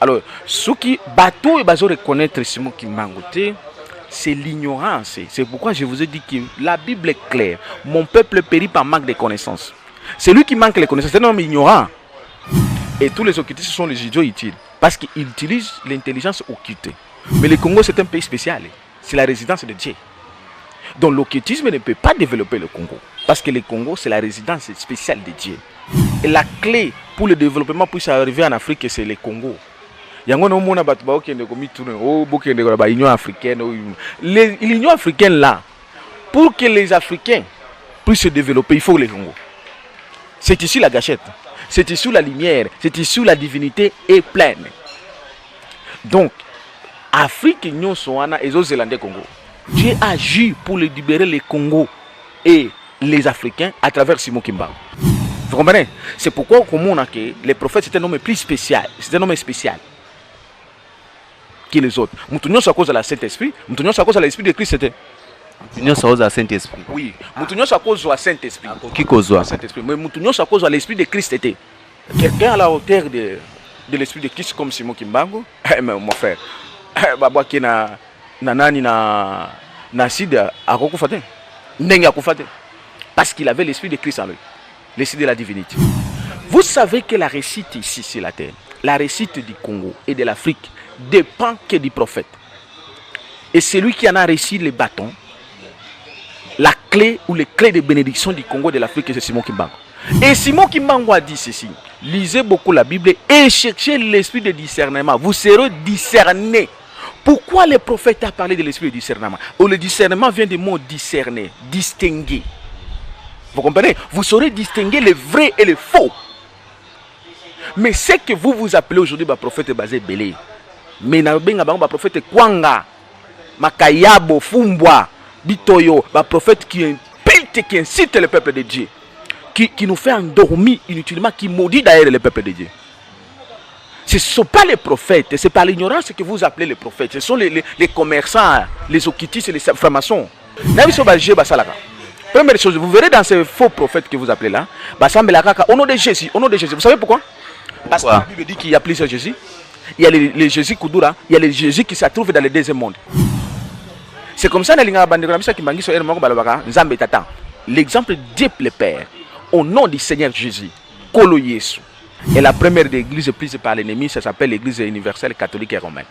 Alors, ce qui bateau et bateau reconnaître Simon Kimbangu, c'est l'ignorance. C'est pourquoi je vous ai dit que la Bible est claire. Mon peuple périt par manque de connaissances. C'est lui qui manque les connaissances, c'est un homme ignorant. Et tous les occultistes sont les idiots utiles. Parce qu'ils utilisent l'intelligence occulte. Mais le Congo, c'est un pays spécial. C'est la résidence de Dieu. Donc l'occultisme ne peut pas développer le Congo. Parce que le Congo, c'est la résidence spéciale de Dieu. Et la clé pour le développement puisse arriver en Afrique, c'est le Congo. L'Union africaine là, pour que les Africains puissent se développer, il faut le Congo. C'est ici la gâchette. C'est ici la lumière. C'est ici la divinité est pleine. Donc, Afrique, Union Soana et les Zélandais Congo. Dieu agit pour libérer les Congo et les Africains à travers Simon Kimbangu. Vous comprenez? C'est pourquoi on a que les prophètes c'est un homme plus spécial. C'est un homme spécial que les autres. Nous sommes à cause de la Saint-Esprit. Nous sommes à cause de l'Esprit de Christ. Nous sommes à cause de la Saint-Esprit. Oui. Nous sommes à cause de la Saint-Esprit. Qui cause la Saint-Esprit? Mais nous sommes à cause de l'Esprit de Christ. Quelqu'un à la hauteur de l'Esprit de Christ comme Simon Kimbangu, mon frère. Baba qui na nani na sida akokufate. Ndenge akufate. Parce qu'il avait l'Esprit de Christ en lui. L'Esprit de la divinité. Vous savez que la réussite ici sur la terre, la réussite du Congo et de l'Afrique dépend que du prophète. Et celui qui en a réussi les bâtons, la clé ou les clés de bénédiction du Congo et de l'Afrique, c'est Simon Kimbangu. Et Simon Kimbangu a dit ceci: lisez beaucoup la Bible et cherchez l'esprit de discernement. Vous serez discernés. Pourquoi le prophète a parlé de l'esprit de discernement? Le discernement vient du mot discerner, distinguer. Vous comprenez? Vous saurez distinguer le vrai et le faux. Mais ce que vous appelez aujourd'hui prophète basé belé. Mais na benga ba prophète Kwanga, Makayabo, Fumbwa, Bitoyo, prophète qui insulte, qui incite le peuple de Dieu, qui nous fait endormir inutilement, qui maudit d'ailleurs le peuple de Dieu. Ce ne sont pas les prophètes, c'est par l'ignorance que vous appelez les prophètes. Ce sont les commerçants, les occultistes et les francs-maçons. Première chose, vous verrez dans ces faux prophètes que vous appelez là, au nom de Jésus, au nom de Jésus. Vous savez pourquoi? Parce que la Bible dit qu'il y a plusieurs Jésus. Il y a les Jésus Koudoura, il y a les Jésus qui se trouvent dans le deuxième monde. C'est comme ça l'exemple Dieu le Père, au nom du Seigneur Jésus, Kolo Yesu. Et la première église prise par l'ennemi, ça s'appelle l'église universelle catholique et romaine.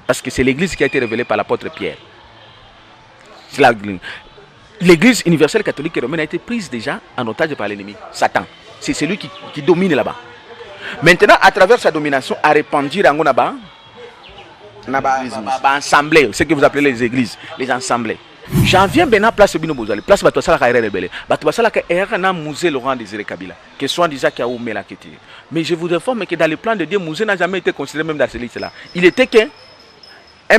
Parce que c'est l'église qui a été révélée par l'apôtre Pierre. L'église universelle catholique et romaine a été prise déjà en otage par l'ennemi, Satan. C'est celui qui domine là-bas. Maintenant, à travers sa domination, a répandu là-bas, assemblée, ce que vous appelez les églises, les assemblées. J'en viens maintenant place Bino Bozali, place Batouassala Kaire Rebelle, Batouassala Kaire Musée Laurent Désiré Kabila, que soit disant qu'il y a où la quête. Mais je vous informe que dans les plans de Dieu, Musée n'a jamais été considéré même dans ce liste-là. Il était qu'un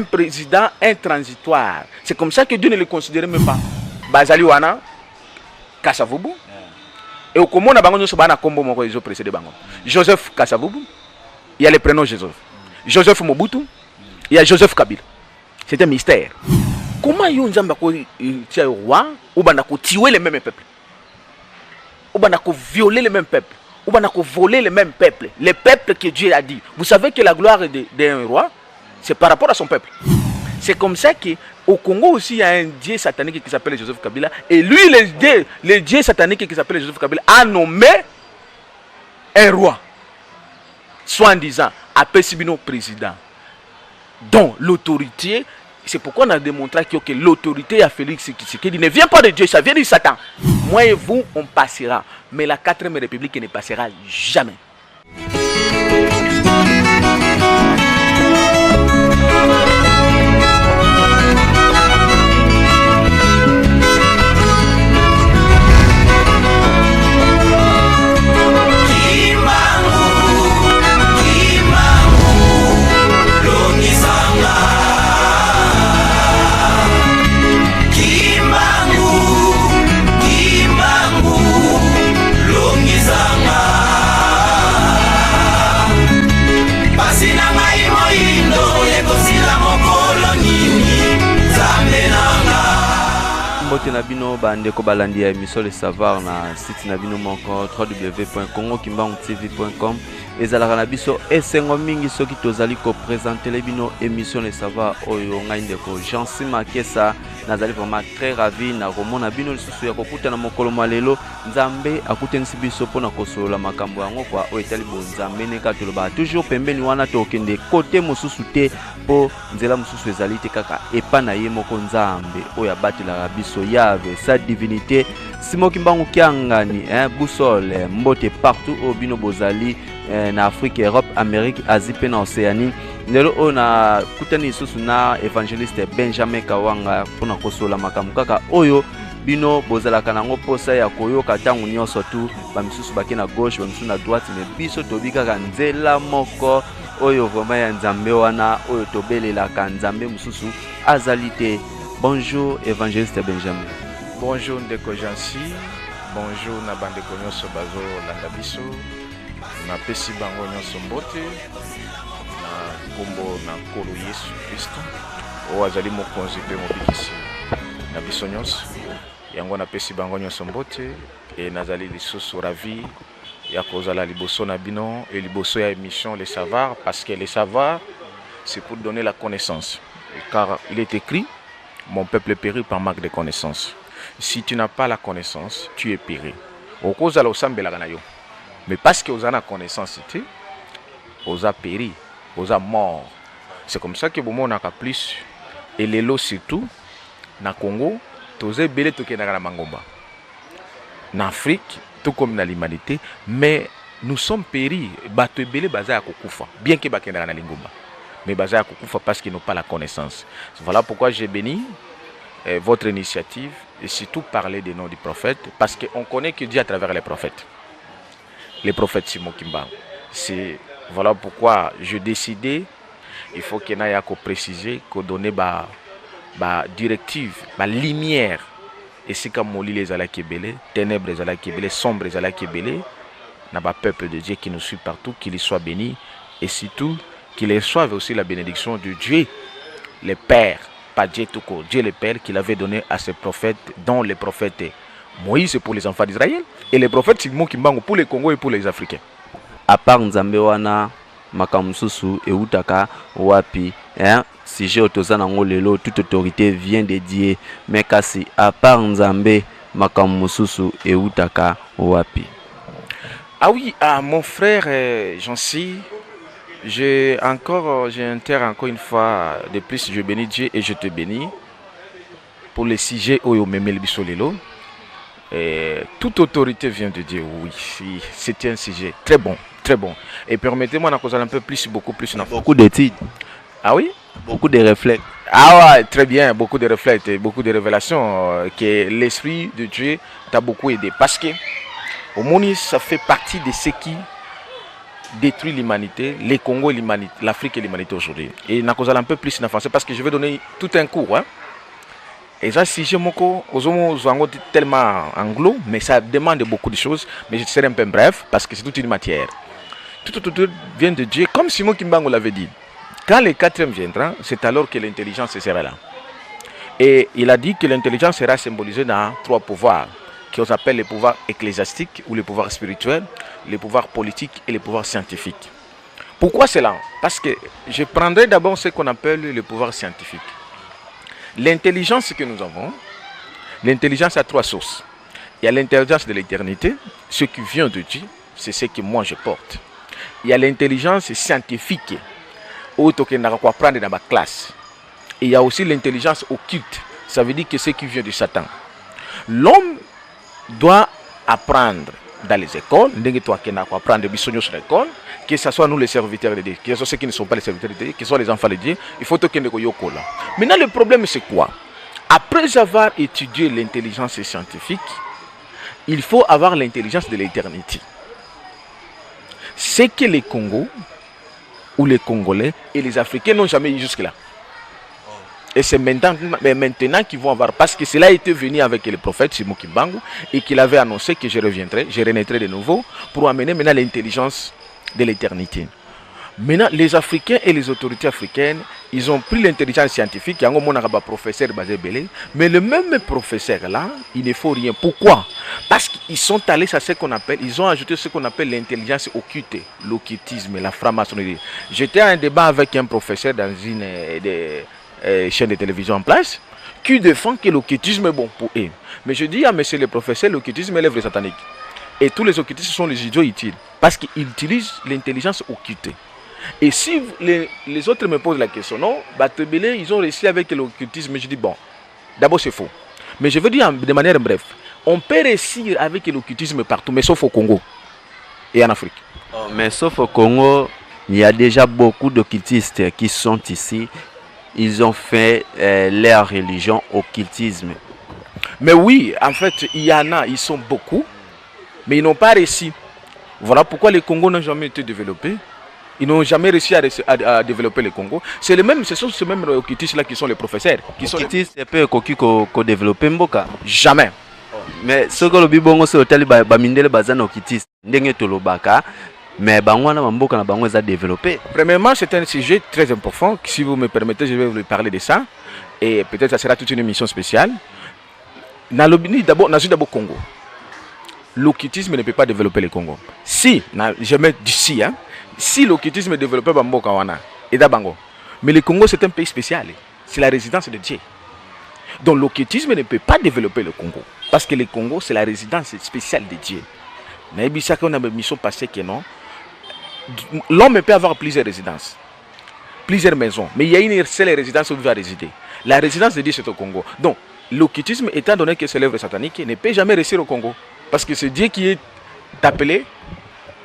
président intransitoire. C'est comme ça que Dieu ne le considérait même pas. Bazali Wana, Kassavubu, et au Komona Bango Sobana Kombo Moko, ils ont précédé Bango. Joseph Kassavubu, il y a le prénom Joseph. Joseph Mobutu, il y a Joseph Kabila. C'est un mystère. Comment yon nzamba ko roi ou banako tuer les mêmes peuples, ou banako violer les mêmes peuples, ou banako voler les mêmes peuples, les peuples que Dieu a dit. Vous savez que la gloire d'un roi, c'est par rapport à son peuple. C'est comme ça qu'au Congo aussi il y a un dieu satanique qui s'appelle Joseph Kabila, et lui le dieu satanique qui s'appelle Joseph Kabila a nommé un roi, soit en disant appelé Sibino président. Donc l'autorité. C'est pourquoi on a démontré que l'autorité à Félix Tshisekedi ne vient pas de Dieu, ça vient du Satan. Moi et vous, on passera. Mais la 4e République ne passera jamais. Mbote nabino bande ko balandi ya émission Le Savoir na site nabino moko www.congokimbangu.tv.com ezalaka na biso esengo mingi soki tozali kopresentele bino émission le savoir oyo ngai ndeko Jansi Makesa nazali vraiment très ravi na komona bino lisusu ya kokutana mokolo mwa lelo nzambe akutenisi biso mpona kosolola makambo yango kwa oyo etali bonzambe neka tolobaka toujours pembeni wana tokende kote mosusu te mpo nzela mosusu ezali te kaka epa na ye moko nzambe oyo abatelaka biso yave sa divinité Simoki Mbangu Kiangani boussole mbote partout au bino bozali na Afrique, Europe, Amérique, Asie pe na Océanie. Lelo ona kutani isusu na évangéliste Benjamin Kawanga pona kosola makambo kaka oyo bino bozalaka nango posa ya koyoka tangu nyonso tu bamisusu bake na gauche bamisusu na droite mais biso tobikaka nzela moko oyo vraiment ya nzambe wana oyo tobelelaka nzambe mususu azali te. Bonjour évangéliste Benjamin. Bonjour ndeko Jansi, bonjour na bandeko nyonso bazo landa biso. Na pesi bango nyonso mbote na kombo na kolo Yesu Kristo o azali mokonzi pe mobikisi na biso nyonso yango na pesi bango nyonso mbote et nazali lisusu ravi ya kozala liboso na bino et liboso ya émission les savoirs parce que les savoirs c'est pour donner la connaissance car il est écrit mon peuple périt par manque de connaissance. Si tu n'as pas la connaissance, tu es péri. Okozala osambelaka na yo. Mais parce que vous avez la connaissance, vous avez péri, vous avez mort. C'est comme ça que vous avez plus. Et les lots surtout, dans le Congo, vous avez belé tout dans la Mangomba. En Afrique, tout comme dans l'humanité, mais nous sommes péris. Bateau belé basé à Kokufa. Bien que baké dans la Lingomba. Mais basé à Kokufa parce qu'ils n'ont pas la connaissance. Voilà pourquoi j'ai béni votre initiative et surtout parler des noms du prophète. Parce qu'on connaît que Dieu à travers les prophètes. Les prophètes Simoki Mbangu. C'est voilà pourquoi je décidé, il faut qu'il y ait préciser, qu'on donne ba directive, ba lumière. Et c'est comme on lit les alakibélé, ténèbres les alakibélé, sombres les alakibélé, n'a pas peuple de Dieu qui nous suit partout, qu'il y soit béni et surtout qu'il reçoive aussi la bénédiction de Dieu, le Père, pas Dieu tout court, Dieu le Père qu'il avait donné à ses prophètes, dont les prophètes Moïse pour les enfants d'Israël et les prophètes Simoki Mbangu pour les Congo et pour les Africains. À part Nzambe wana makamsusu e utaka wapi sujet otoza nango lelo toute autorité vient de Dieu mais kasi à part Nzambe makamsusu e utaka wapi. Ah oui, mon frère Jansi, j'inter encore une fois de plus, je bénis Dieu et je te bénis pour le sujet oyo memel biso lelo. Toute autorité vient de Dieu, oui, c'est un sujet très bon, très bon. Et permettez-moi d'en causer un peu plus, beaucoup plus. Beaucoup d'études. Ah oui? Beaucoup de réflexes. Ah ouais, très bien, beaucoup de réflexes, beaucoup de révélations que l'Esprit de Dieu t'a beaucoup aidé. Parce que, au monde, ça fait partie de ce qui détruit l'humanité, les Congo et l'humanité, l'Afrique et l'humanité aujourd'hui. Et d'en causer un peu plus en français parce que je vais donner tout un cours, hein. Et ça, si je m'en tellement anglo, mais ça demande beaucoup de choses. Mais je serai un peu bref parce que c'est toute une matière. Tout vient de Dieu, comme Simon Kimbangu l'avait dit. Quand le quatrième viendra, c'est alors que l'intelligence sera là. Et il a dit que l'intelligence sera symbolisée dans trois pouvoirs, qu'on appelle les pouvoirs ecclésiastiques ou les pouvoirs spirituels, les pouvoirs politiques et les pouvoirs scientifiques. Pourquoi cela? Parce que je prendrai d'abord ce qu'on appelle le pouvoir scientifique. L'intelligence que nous avons, l'intelligence a trois sources. Il y a l'intelligence de l'éternité, ce qui vient de Dieu, c'est ce que moi je porte. Il y a l'intelligence scientifique, où tu peux apprendre dans ma classe. Et il y a aussi l'intelligence occulte, ça veut dire que ce qui vient de Satan. L'homme doit apprendre dans les écoles, que ce soit nous les serviteurs de Dieu, que ce soit ceux qui ne sont pas les serviteurs de Dieu, que ce soit les enfants de Dieu, il faut que nous soyons là. Maintenant, le problème c'est quoi? Après avoir étudié l'intelligence scientifique, il faut avoir l'intelligence de l'éternité. C'est que les Congos, ou les Congolais, et les Africains n'ont jamais eu jusque-là. Et c'est maintenant qu'ils vont avoir, parce que cela était venu avec le prophète Simoki Mbangu, et qu'il avait annoncé que je reviendrai, je renaîtrai de nouveau, pour amener maintenant l'intelligence de l'éternité. Maintenant, les Africains et les autorités africaines, ils ont pris l'intelligence scientifique, il y a un professeur basé Belé, mais le même professeur là, il ne faut rien. Pourquoi? Parce qu'ils sont allés à ce qu'on appelle, ils ont ajouté ce qu'on appelle l'intelligence occulte, l'occultisme, la franc-maçonnerie. J'étais à un débat avec un professeur dans une chaîne de télévision en place, qui défend que l'occultisme est bon pour eux. Mais je dis à monsieur le professeur, l'occultisme est l'œuvre satanique. Et tous les occultistes sont les idiots utiles, parce qu'ils utilisent l'intelligence occulte. Et si les autres me posent la question, non, Batebele, ils ont réussi avec l'occultisme. Je dis, bon, d'abord c'est faux. Mais je veux dire de manière bref, on peut réussir avec l'occultisme partout, mais sauf au Congo et en Afrique. Oh, mais sauf au Congo, il y a déjà beaucoup d'occultistes qui sont ici. Ils ont fait leur religion occultisme. Mais oui, en fait, il y en a, ils sont beaucoup, mais ils n'ont pas réussi. Voilà pourquoi les Congos n'ont jamais été développés. Ils n'ont jamais réussi à développer le Congo. C'est le même, ce sont ces mêmes occultistes-là qui sont les professeurs. Qui sont occultistes peut développer Mboka. Jamais. Mais ce que le bibongo c'est hôtel bamindele bazana occultiste. Ndenge tolobaka. Mais bangwana Mboka na bango a développé. Premièrement, c'est un sujet très important. Si vous me permettez, je vais vous parler de ça. Et peut-être ça sera toute une émission spéciale. D'abord, Congo. L'occultisme ne peut pas développer le Congo. Si, je mets d'ici, hein. Si l'occultisme est développé par Mboka Wana et d'Abango, mais le Congo c'est un pays spécial, c'est la résidence de Dieu. Donc l'occultisme ne peut pas développer le Congo, parce que le Congo c'est la résidence spéciale de Dieu. Mais ça qu'on a une mission passée que non, l'homme peut avoir plusieurs résidences, plusieurs maisons, mais il y a une seule résidence où il va résider. La résidence de Dieu c'est au Congo. Donc l'occultisme, étant donné que c'est l'œuvre satanique, ne peut jamais réussir au Congo, parce que c'est Dieu qui est appelé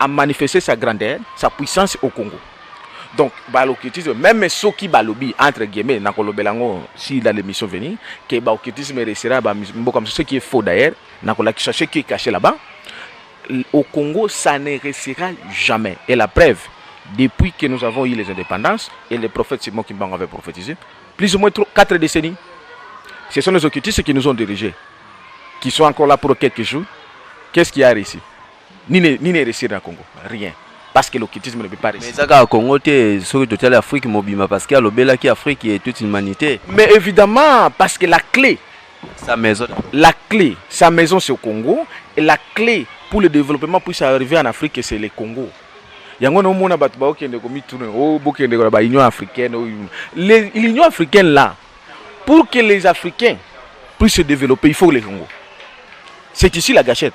à manifester sa grandeur, sa puissance au Congo. Donc, l'occultisme, même ceux qui balobi, entre guillemets, si dans l'émission venue, que l'occultisme réussira, ce qui est faux d'ailleurs, ce qui est caché là-bas, au Congo, ça ne réussira jamais. Et la preuve, depuis que nous avons eu les indépendances, et les prophètes Simon Kimbangu avait prophétisé, plus ou moins 4 décennies, ce sont les occultistes qui nous ont dirigés, qui sont encore là pour quelques jours. Qu'est-ce qui a réussi? Ni ne réussir dans le Congo, rien. Parce que l'occultisme ne peut pas réussir. Mais ça, au Congo, c'est toute l'Afrique, parce qu'il y a l'Obéla qui est Afrique et toute l'humanité. Mais évidemment, parce que la clé, sa maison c'est au Congo, et la clé pour le développement puisse arriver en Afrique, c'est le Congo. Il y a l'Union africaine. L'Union africaine là, pour que les Africains puissent se développer, il faut le Congo. C'est ici la gâchette.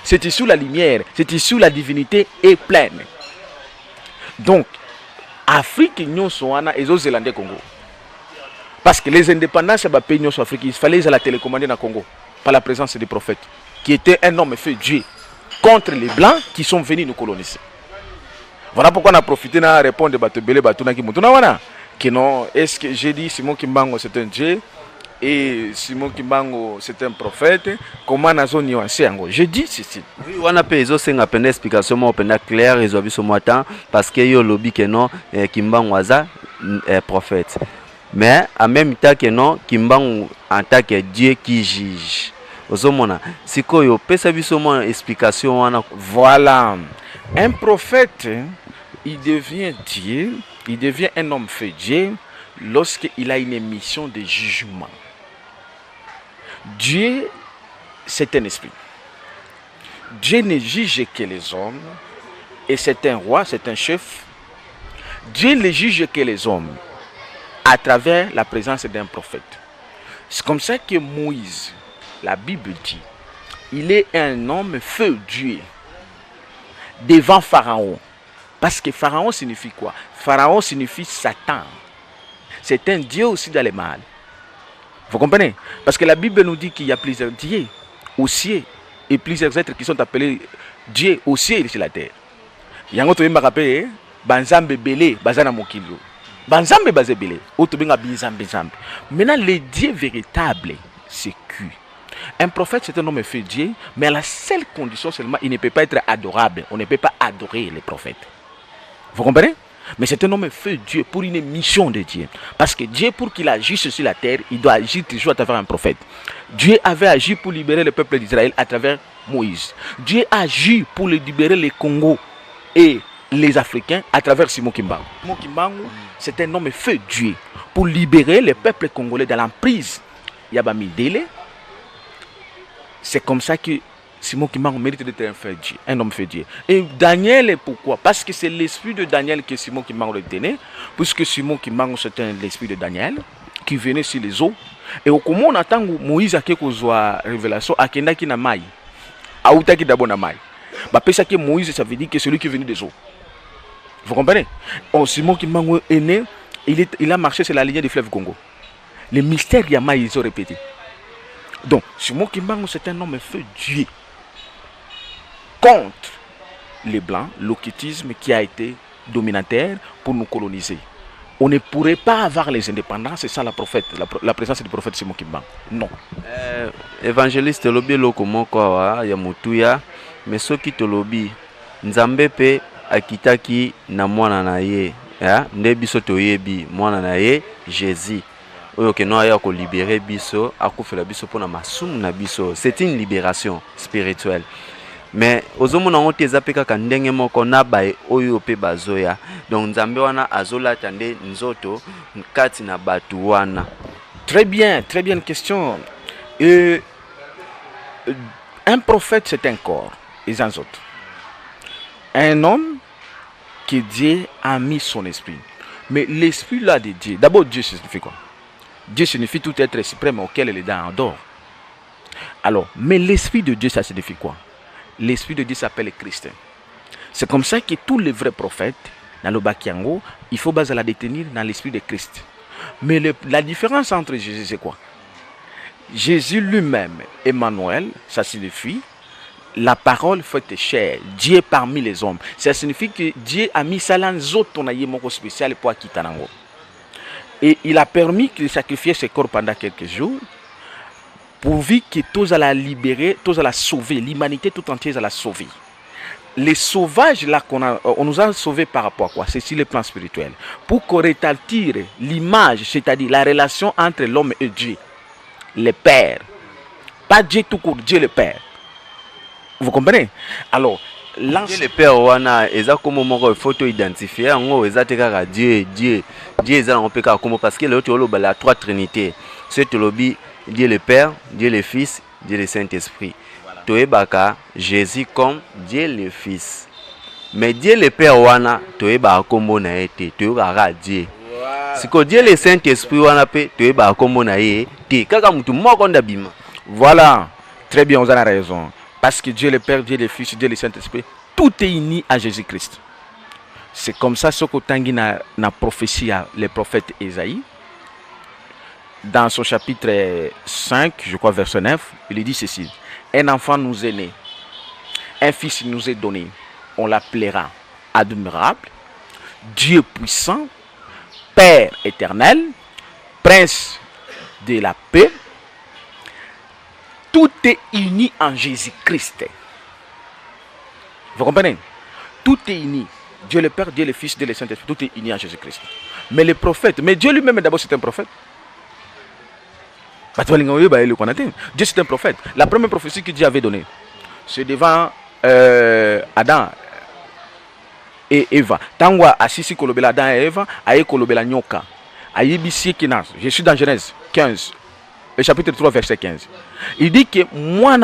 C'est ici la lumière, c'est ici la divinité est pleine. Donc, Afrique, nous sommes et les Zélandais Congo. Parce que les indépendances des pays africains, il fallait la télécommander dans le Congo par la présence des prophètes, qui était un homme fait Dieu contre les Blancs qui sont venus nous coloniser. Voilà pourquoi on a profité de répondre à Batebele Batuna Kimutuna. Que non, est-ce que j'ai dit Simon Kimbangu c'est un Dieu? Et Simon Kimbangu c'est un prophète. Comment nous nuancé? Je dis ceci. Oui, on a payé une explication claire et parce que yo lobby que non Kimbangu est prophète. Mais en même temps que non Kimbangu en tant que Dieu qui juge. Si vous avez une explication, voilà. Un prophète, il devient Dieu, il devient un homme fait Dieu lorsqu'il a une mission de jugement. Dieu, c'est un esprit. Dieu ne juge que les hommes, et c'est un roi, c'est un chef. Dieu ne juge que les hommes à travers la présence d'un prophète. C'est comme ça que Moïse, la Bible dit, il est un homme feu Dieu devant Pharaon. Parce que Pharaon signifie quoi? Pharaon signifie Satan. C'est un Dieu aussi dans les mal. Vous comprenez? Parce que la Bible nous dit qu'il y a plusieurs dieux au ciel et plusieurs êtres qui sont appelés Dieu au ciel et sur la terre. Il y a un autre qui m'a rappelé, Banzambe Belé, Bazana Mokilo. Banzambe Bazé Belé, autre Binzambe. Maintenant, le Dieu véritable, c'est qui? Un prophète, c'est un homme fait Dieu, mais à la seule condition seulement, il ne peut pas être adorable. On ne peut pas adorer les prophètes. Vous comprenez? Mais c'est un homme fait Dieu pour une mission de Dieu. Parce que Dieu, pour qu'il agisse sur la terre, il doit agir toujours à travers un prophète. Dieu avait agi pour libérer le peuple d'Israël à travers Moïse. Dieu agit pour libérer le Congo et les Africains à travers Simon Kimbangu. Simon Kimbangu, c'est un homme feu Dieu pour libérer le peuple congolais de l'emprise Yabamidele. C'est comme ça que Simon Kimbangu mérite d'être un homme feu Dieu. Et Daniel, pourquoi? Parce que c'est l'esprit de Daniel que Simon Kimbangu tenait, puisque Simon Kimbangu c'était l'esprit de Daniel qui venait sur les eaux. Et au comment on attend Moïse a quelque révélation, a kendaki na mai, a outaki d'abord na mai. Bah ça que Moïse, ça veut dire que c'est celui qui est venu des eaux. Vous comprenez? Simon Kimbangu est né, il a marché sur la lignée du fleuve Congo. Les mystères Yama, ils ont répété. Donc, Simon Kimbangu, c'est un homme feu Dieu contre les Blancs, l'occultisme qui a été dominateur pour nous coloniser. On ne pourrait pas avoir les indépendances sans la présence du prophète Simon Kimbangu. Non. Évangéliste lobi loko moko wa ya mutuya, mais soki to lobi Nzambe pe akitaki na mwana na ye, ya nde biso toyebi mwana na ye Jésus. Oyo ke no aya ko libérer biso, akufela biso pona masumu na biso. C'est une libération spirituelle. Mais ozomona ngote ezapeka ka ndenge moko na bae oyo pe bazoya. Donc Nzambe wana azola tande nzoto kati na batu wana. Très bien question. Un prophète c'est un corps, les autres. Un homme que Dieu a mis son esprit. Mais l'esprit là de Dieu, d'abord Dieu signifie quoi? Dieu signifie tout être suprême auquel les dents adorent. Alors, mais l'esprit de Dieu, ça signifie quoi? L'esprit de Dieu s'appelle Christ. C'est comme ça que tous les vrais prophètes, dans le Bakiango, il faut baser la détenir dans l'esprit de Christ. Mais la différence entre Jésus, c'est quoi? Jésus lui-même, Emmanuel, ça signifie la parole faite chair, Dieu parmi les hommes. Ça signifie que Dieu a mis ça dans un spécial pour Akitanango. Et il a permis qu'il sacrifie ses corps pendant quelques jours, pourvu que tous à la libérer, tous à la sauver, l'humanité tout entière à la sauver. Les sauvages là on nous a sauvés par rapport à quoi? C'est sur le plan spirituel. Pour qu'on rétablir l'image, c'est-à-dire la relation entre l'homme et Dieu, le Père. Pas Dieu tout court, Dieu le Père. Vous comprenez? Alors, Dieu le Père wana eza comme moko photo identifier ngo eza tekaka Dieu eza on peut comme parce que l'autre loba la trois trinité. C'est lobi Dieu le Père, Dieu le Fils, Dieu le Saint-Esprit. Toebaka Jésus comme Dieu le Fils. Mais Dieu le Père wana toeba kombo na ete toyokaka Dieu. Siko Dieu le Saint-Esprit wana pe toeba kombo na ye te kaka mutu moko ndabima. Voilà, très bien, vous avez raison. Parce que Dieu le Père, Dieu le Fils, Dieu le Saint-Esprit, tout est uni à Jésus-Christ. C'est comme ça ce que Tanguy na prophétie le prophète Ésaïe. Dans son chapitre 5, je crois verset 9, il dit ceci. Un enfant nous est né, un fils nous est donné. On l'appellera admirable, Dieu puissant, Père éternel, Prince de la paix. Tout est uni en Jésus-Christ. Vous comprenez? Tout est uni. Dieu le Père, Dieu le Fils, Dieu le Saint-Esprit, tout est uni en Jésus-Christ. Mais les prophètes, mais Dieu lui-même d'abord c'est un prophète. Dieu c'est un prophète. La première prophétie que Dieu avait donnée, c'est devant Adam et Eva. Tangwa asisi kolobela Adam et Eva, aye kolobela nyoka. Ayebisi kinas. Je suis dans Genèse 15. Le chapitre 3, verset 15. Il dit que moi,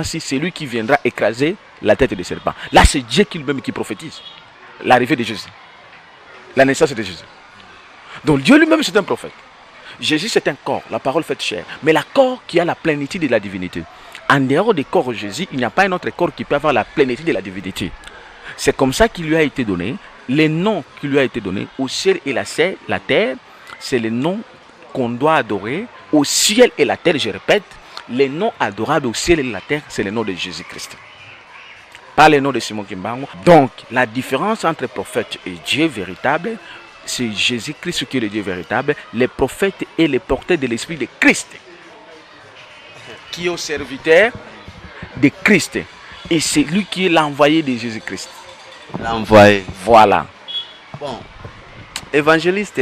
c'est lui qui viendra écraser la tête des serpents. Là, c'est Dieu lui-même qui prophétise l'arrivée de Jésus, la naissance de Jésus. Donc, Dieu lui-même, c'est un prophète. Jésus, c'est un corps, la parole faite chair. Mais le corps qui a la plénitude de la divinité. En dehors du corps de Jésus, il n'y a pas un autre corps qui peut avoir la plénitude de la divinité. C'est comme ça qu'il lui a été donné. Les noms qui lui a été donné au ciel et la terre, c'est les noms qu'on doit adorer au ciel et la terre, je répète, les noms adorables au ciel et la terre, c'est le nom de Jésus-Christ. Pas le nom de Simon Kimbangu. Donc, la différence entre prophète et Dieu véritable, c'est Jésus-Christ qui est le Dieu véritable, les prophètes et les porteurs de l'esprit de Christ, qui est au serviteur de Christ. Et c'est lui qui est l'envoyé de Jésus-Christ. L'envoyé. Voilà. Bon. Évangéliste,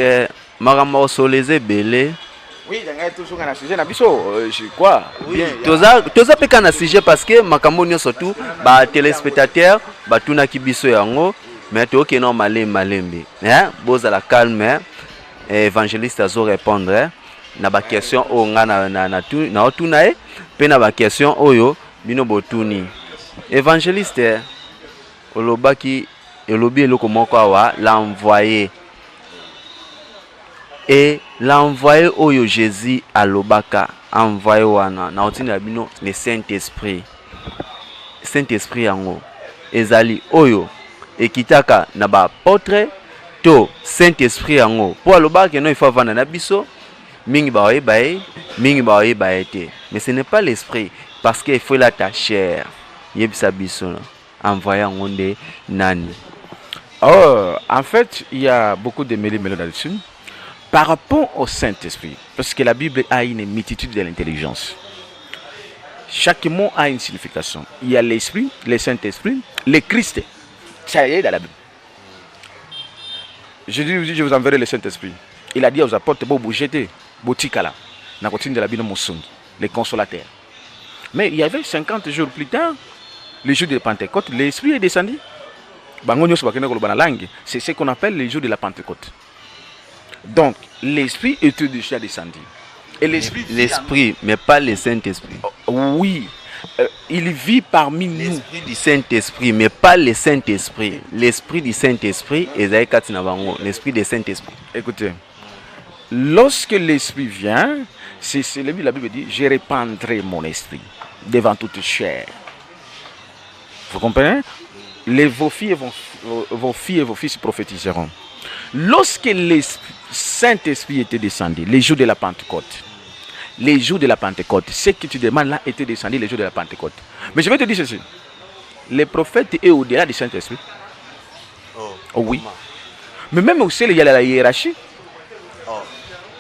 Maramo Soleze Belé, Oui, toujours un sujet je crois. Oui, toza peka na sujet parce que makambo nyo surtout ba téléspectateurs ba tuna ki biso yango mais to ke non malembe hein boza la calme évangéliste azo répondre na ba question o nga na tuna e pe na ba question oyo bino botuni évangéliste olobaki elobi eloko moko awa l'envoyer et l'envoyé oyo Jésus alobaka envoyé wana na otina bino le Saint-Esprit. Saint-Esprit yango ezali oyo ekitaka na ba apôtre to Saint-Esprit yango po alobaka no ifa vana na biso mingi ba oyebaye mingi ba oyebaye te. Mais ce n'est pas l'esprit parce qu'il faut la ta chair. Yebisa biso envoyé yango nde nani. Oh, en fait, il y a beaucoup de mêlés là-dessus. Par rapport au Saint-Esprit, parce que la Bible a une multitude de l'intelligence. Chaque mot a une signification. Il y a l'Esprit, le Saint-Esprit, le Christ. Ça y est dans la Bible. Je vous enverrai le Saint-Esprit. Il a dit aux apôtres, vous jetez, vous tikala. Dans la continue de la Bible, les consolateurs. Mais il y avait 50 jours plus tard, le jour de Pentecôte, l'Esprit est descendu. C'est ce qu'on appelle le jour de la Pentecôte. Donc, l'Esprit était déjà descendu. Et l'Esprit, mais pas le Saint-Esprit. Oui, il vit parmi nous. L'Esprit du Saint-Esprit, mais pas le Saint-Esprit. L'Esprit du Saint-Esprit, l'Esprit du Saint-Esprit. Écoutez, lorsque l'Esprit vient, la Bible dit, je répandrai mon esprit devant toute chair. Vous comprenez? Vos filles et vos fils prophétiseront. Lorsque le Saint-Esprit était descendu, les jours de la Pentecôte, ce que tu demandes là était descendu les jours de la Pentecôte. Mais je vais te dire ceci, les prophètes est au-delà du Saint-Esprit. Oh oui. Mais même aussi, il y a la hiérarchie.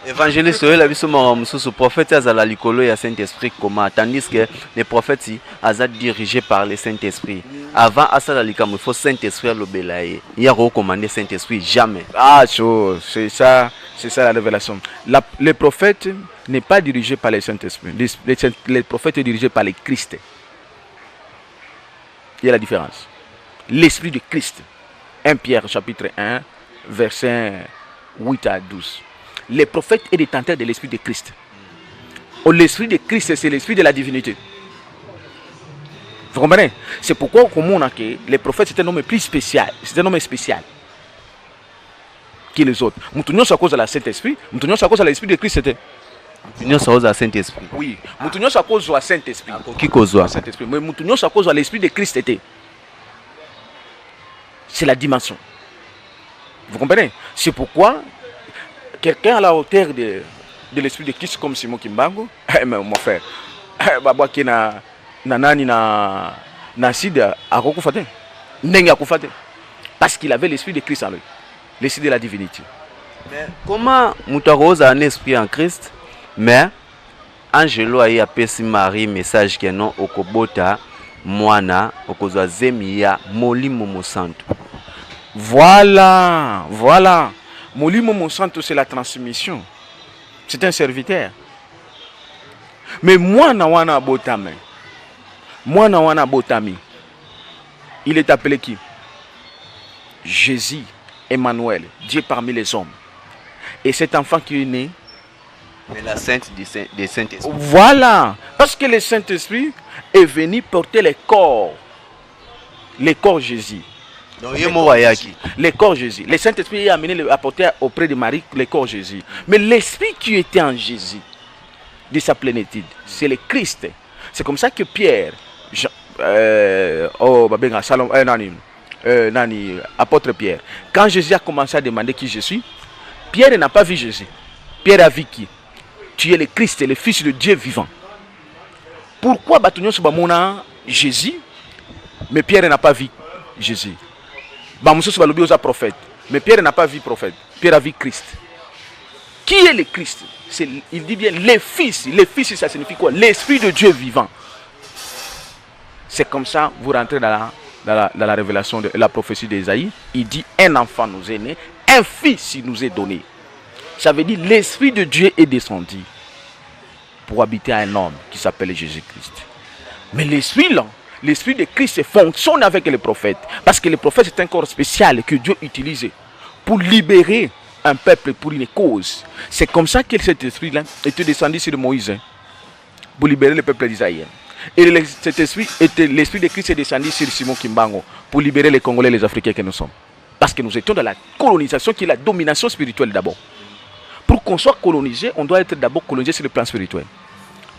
Évangéliste, le prophète a l'école et Saint-Esprit comment, tandis que les prophètes sont dirigés par le Saint-Esprit. Avant, il faut Saint-Esprit le belayer. Il y a recommandé Saint-Esprit jamais. Ah, c'est ça la révélation. Le prophète n'est pas dirigé par le Saint-Esprit. Le prophète est dirigé par le Christ. Il y a la différence. L'Esprit de Christ. 1 Pierre chapitre 1, versets 8 à 12. Les prophètes est détenteur de l'Esprit de Christ. L'Esprit de Christ, c'est l'Esprit de la divinité. Vous comprenez? C'est pourquoi les prophètes, c'est un homme plus spécial. C'est un homme spécial que les autres. Nous tenons à cause de la Saint-Esprit. Nous tenons à cause de l'Esprit de Christ. Nous tenons à cause de la Saint-Esprit. Oui. Nous tenons à cause de la Saint-Esprit. Qui cause la Saint-Esprit? Mais nous tenons à cause de l'Esprit de Christ. C'est la dimension. Vous comprenez? C'est pourquoi quelqu'un à la hauteur de l'Esprit de Christ comme Simon Kimbangu, mon frère, parce qu'il avait l'Esprit de Christ en lui, l'Esprit de la divinité. Mais comment Moutaroz a un esprit en Christ, mais Angelo a appelé Marie message que non okobota mwana okozwa zemia molimo mosanto. Voilà. Molimo mosanto, c'est la transmission. C'est un serviteur. Mais mwana wana botami, il est appelé qui? Jésus, Emmanuel, Dieu parmi les hommes. Et cet enfant qui est né, mais la sainte des Saint-Esprit. Voilà. Parce que le Saint-Esprit est venu porter les corps Jésus. Les corps Jésus. Le Saint-Esprit est amené à porter auprès de Marie les corps Jésus. Mais l'Esprit qui était en Jésus, de sa plénitude, c'est le Christ. C'est comme ça que Pierre, apôtre Pierre, quand Jésus a commencé à demander qui je suis, Pierre n'a pas vu Jésus. Pierre a vu qui? Tu es le Christ, le Fils de Dieu vivant. Pourquoi Jésus, mais Pierre n'a pas vu Jésus? Prophète, mais Pierre n'a pas vu prophète. Pierre a vu Christ. Qui est le Christ? Il dit bien le Fils. Le Fils, ça signifie quoi? L'Esprit de Dieu vivant. C'est comme ça, vous rentrez dans la révélation de la prophétie d'Ésaïe. Il dit un enfant nous est né, un fils nous est donné. Ça veut dire l'Esprit de Dieu est descendu. pour habiter un homme qui s'appelle Jésus-Christ. Mais l'esprit là, l'esprit de Christ fonctionne avec les prophètes. Parce que les prophètes, c'est un corps spécial que Dieu utilise pour libérer un peuple pour une cause. C'est comme ça que cet esprit-là était descendu sur Moïse pour libérer le peuple d'Israël. Et cet esprit, l'esprit de Christ est descendu sur Simon Kimbangu pour libérer les Congolais et les Africains que nous sommes. Parce que nous étions dans la colonisation qui est la domination spirituelle d'abord. Pour qu'on soit colonisé, on doit être d'abord colonisé sur le plan spirituel.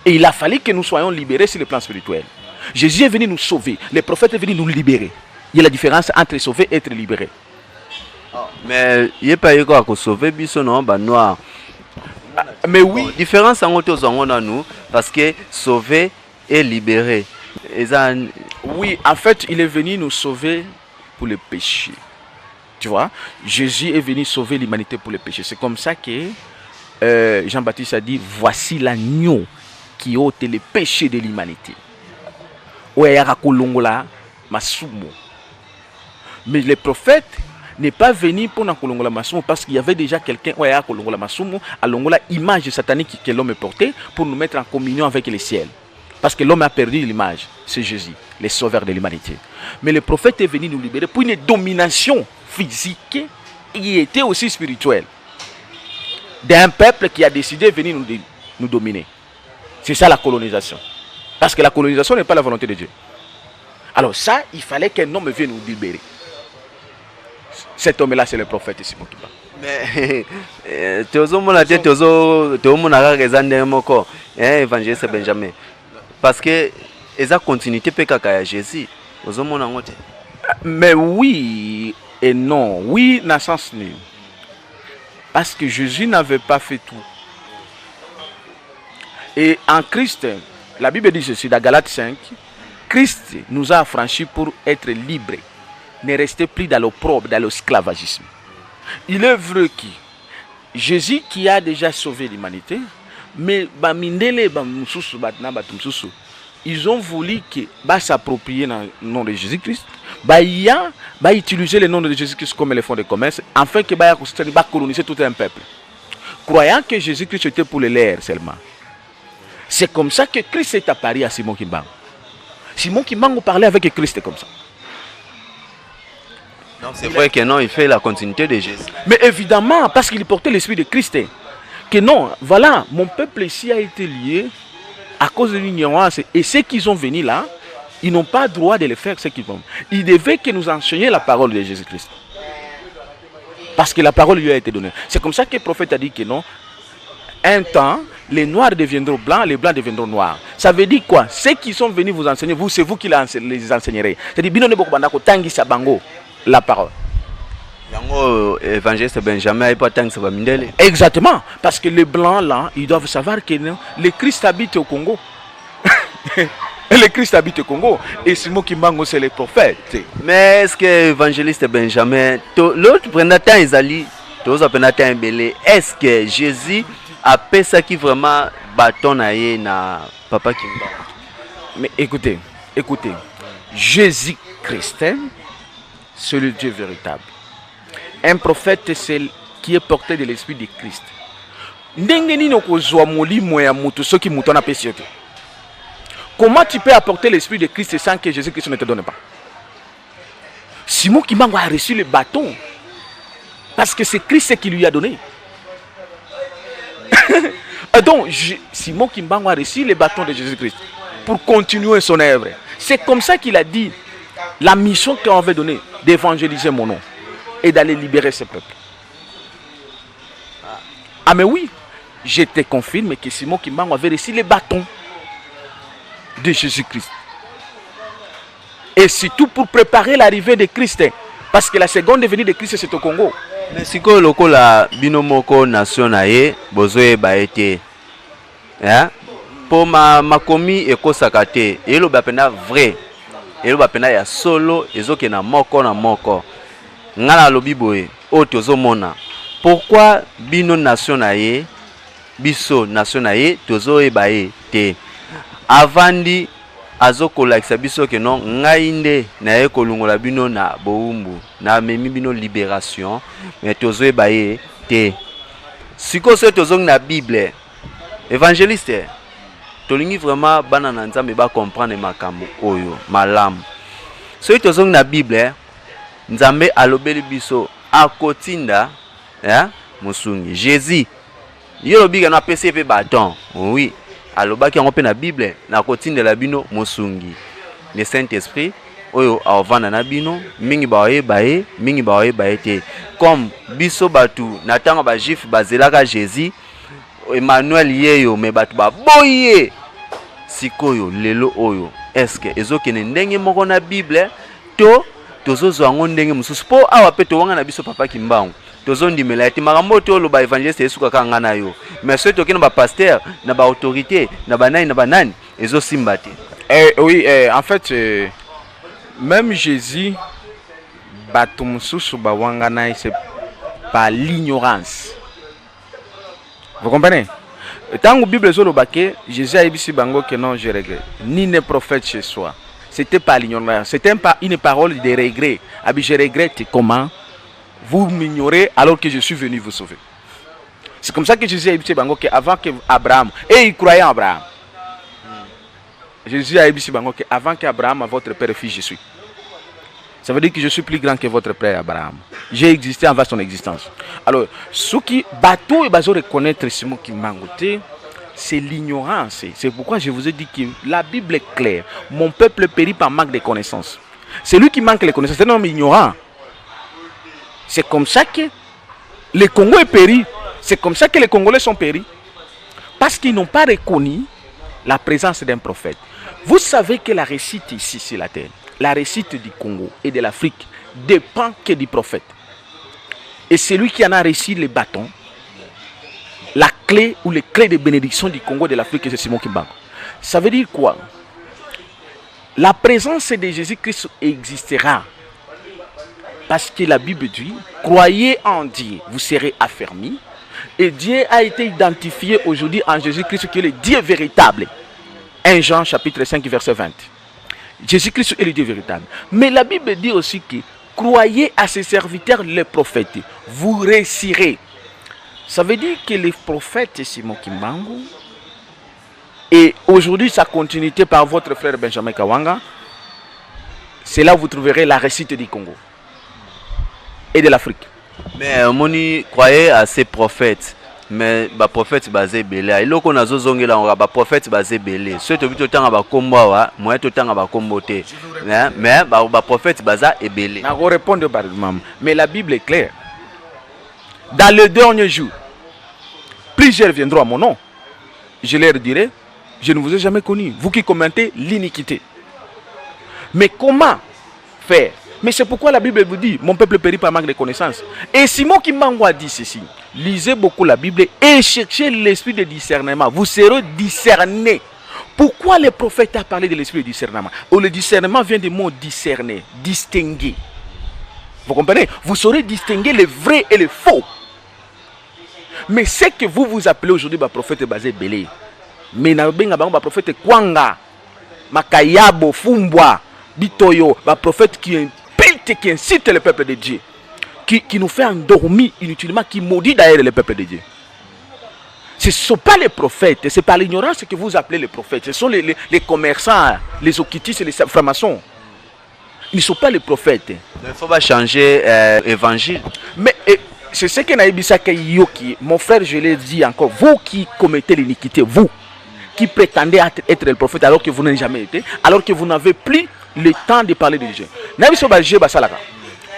Et il a fallu que nous soyons libérés sur le plan spirituel. Jésus est venu nous sauver. Les prophètes sont venus nous libérer. Il y a la différence entre sauver et être libéré. Mais il n'y a pas eu quoi sauver, non, bah noir. Mais oui. Bon, différence en nous, parce que sauver et libérer. Oui, en fait, il est venu nous sauver pour le péché. Tu vois, Jésus est venu sauver l'humanité pour le péché. C'est comme ça que Jean-Baptiste a dit, voici l'agneau qui ôte les péchés de l'humanité. Mais les prophètes n'est pas venu pour Nakolongola Masumu parce qu'il y avait déjà quelqu'un à Kolongola Masumu, à Longola, image satanique que l'homme est porté pour nous mettre en communion avec le ciel. Parce que l'homme a perdu l'image, c'est Jésus, le sauveur de l'humanité. Mais le prophète est venu nous libérer pour une domination physique qui était aussi spirituelle. D'un peuple qui a décidé de venir nous dominer. C'est ça la colonisation. Parce que la colonisation n'est pas la volonté de Dieu. Alors ça, il fallait qu'un homme vienne nous libérer. Cet homme-là, c'est le prophète Simon Kimbangu. Mais évangéliste Benjamin. Parce que la continuité peut être Jésus. Mais oui et non. Oui, dans le sens nul. Parce que Jésus n'avait pas fait tout. Et en Christ, la Bible dit ceci dans Galates 5, Christ nous a affranchis pour être libres. Ne restez plus dans l'opprobre, dans l'esclavagisme. Il est vrai que Jésus qui a déjà sauvé l'humanité, mais ils ont voulu s'approprier dans le nom de Jésus-Christ, utiliser le nom de Jésus-Christ comme les fonds de commerce, afin que coloniser tout un peuple. Croyant que Jésus-Christ était pour les leurs seulement. C'est comme ça que Christ est apparu à Simon Kimbangu. Simon Kimbangu parlait avec Christ comme ça. C'est vrai que non, il fait la continuité de Jésus. Mais évidemment, parce qu'il portait l'esprit de Christ. Que non, voilà, mon peuple ici a été lié à cause de l'ignorance. Et ceux qui sont venus là, ils n'ont pas le droit de le faire, ce qu'ils vont. Ils devaient que nous enseignions la parole de Jésus-Christ. Parce que la parole lui a été donnée. C'est comme ça que le prophète a dit que non, un temps, les noirs deviendront blancs, les blancs deviendront noirs. Ça veut dire quoi? Ceux qui sont venus vous enseigner, c'est vous qui les enseignerez. C'est-à-dire, la parole. Évangéliste Benjamin n'est pas tant que ça va mindele. Exactement, parce que les blancs là, ils doivent savoir que non, le Christ habite au Congo. Le Christ habite au Congo. Et Simon Kimbangu, c'est le prophète. Mais est-ce que évangéliste Benjamin, l'autre prenait temps Isali, est-ce que Jésus a fait ça qui vraiment bâton na papa Kimbangu? Mais écoutez, Jésus-Christ, c'est le Dieu véritable. Un prophète, c'est qui est porté de l'esprit de Christ. Comment tu peux apporter l'esprit de Christ sans que Jésus-Christ ne te donne pas? Simon Kimbangu a reçu le bâton parce que c'est Christ qui lui a donné. Donc, Simon Kimbangu a reçu le bâton de Jésus-Christ pour continuer son œuvre. C'est comme ça qu'il a dit la mission qu'on avait donnée d'évangéliser mon nom et d'aller libérer ce peuple. Ah mais oui, je te confirme que Simon Kimbangu avait reçu le bâton de Jésus-Christ. Et surtout pour préparer l'arrivée de Christ. Parce que la seconde venue de Christ, c'est au Congo. Mais si vous avez la binomoko nation, vous avez été. Pour ma commis et kosakate, et le bapena vrai. Et le bapena ya solo, et zo na moko na moko. Ngala lobiboe, oto zo mona. Pourquoi bino nation naye, biso nation naye, tozo e bae te. Avandi azokola biso ke non ngainde na ye kolungola bino na boumbu na memi bino libération mais tozo e bae te. Siko so tozo na Bible évangéliste tolingi vraiment bana na nzambe ba comprendre makambo oyo malamu. Soki tozongi na Bible nzambe alobeli biso akotinda musungi. Jésus yo lobiga na pese pe bâton. Oui, alobaki yango pe na Bible na kotindela bino musungi. Le Saint-Esprit oyo avanda na bino mingi baoyeba ye mingi baoyeba ete comme biso batu na tanga ba juif bazelaka Jésus Emmanuel yeyo me batu baboye sikoyo lelo oyo eske ezokene ndenge moko na Bible to tozozwa ngo ndenge mususu po awa pe towanga na biso papa Kimbangu tozondimela ete makambo to lo ba evangeliste Yesu kaka na yo mais ceux tokena ba pasteur na ba autorité na banani ezosimba te. Oui, en fait même Jésus batumsusu bawangana c'est par l'ignorance. Vous comprenez? Tant que la Bible est Jésus a dit bango que non, je regrette. Ni ne prophète chez soi. C'était pas l'ignorance. C'était une parole de regret. Je regrette comment vous m'ignorez alors que je suis venu vous sauver. C'est comme ça que Jésus a dit bango que avant que Abraham, et il croyait en Abraham. Jésus a dit bango que avant qu'Abraham, votre père et fils, je suis. Ça veut dire que je suis plus grand que votre père Abraham. J'ai existé avant son existence. Alors, ce qui bateau et bateau reconnaître ce mot qui mangoté, c'est l'ignorance. C'est pourquoi je vous ai dit que la Bible est claire. Mon peuple périt par manque de connaissances. C'est lui qui manque les connaissances. C'est un homme ignorant. C'est comme ça que le Congo est péri. C'est comme ça que les Congolais sont péris. Parce qu'ils n'ont pas reconnu la présence d'un prophète. Vous savez que la réussite ici sur la terre, la réussite du Congo et de l'Afrique dépend que du prophète. Et c'est lui qui en a réussi les bâtons, la clé ou les clés de bénédiction du Congo et de l'Afrique, c'est Simon Kimbangu. Ça veut dire quoi? La présence de Jésus-Christ existera. Parce que la Bible dit, croyez en Dieu, vous serez affermis. Et Dieu a été identifié aujourd'hui en Jésus-Christ qui est le Dieu véritable. 1 Jean chapitre 5 verset 20. Jésus-Christ est le Dieu véritable. Mais la Bible dit aussi que croyez à ses serviteurs les prophètes. Vous réussirez. Ça veut dire que les prophètes Simon Kimbangu et aujourd'hui sa continuité par votre frère Benjamin Kawanga, c'est là où vous trouverez la réussite du Congo et de l'Afrique. Mais moni croyez à ces prophètes. Mais ba prophète basé belé iloko nazo zongela on ba prophète basé belé ceux to bito tanga ba kombo wa moyen to tanga ba kombo te mais ba prophète baza et belé na ko répondre par maman mais la Bible est claire. Dans le dernier jour plusieurs viendront à mon nom, je leur dirai je ne vous ai jamais connu, vous qui commettez l'iniquité. Mais comment faire? Mais c'est pourquoi la Bible vous dit, mon peuple périt par manque de connaissances. Et Simon Kimbangu a dit ceci, lisez beaucoup la Bible et cherchez l'esprit de discernement. Vous serez discernés. Pourquoi le prophète a parlé de l'esprit de discernement? Le discernement vient du mot discerner, distinguer. Vous comprenez? Vous saurez distinguer le vrai et le faux. Mais ce que vous appelez aujourd'hui le prophète basé belé. Mais na benga bango prophète Kwanga, Makayabo, Fumbwa, Bitoyo, prophète qui incite le peuple de Dieu, qui nous fait endormir inutilement, qui maudit d'ailleurs le peuple de Dieu. Ce ne sont pas les prophètes, c'est par l'ignorance que vous appelez les prophètes. Ce sont les commerçants, les occultistes et les francs-maçons. Ils ne sont pas les prophètes. Il faut pas changer l'évangile. Mais c'est ce que Naïbisaka Yoki, mon frère, je l'ai dit encore, vous qui commettez l'iniquité, vous qui prétendez être le prophète alors que vous n'avez jamais été, alors que vous n'avez plus le temps de parler de Dieu.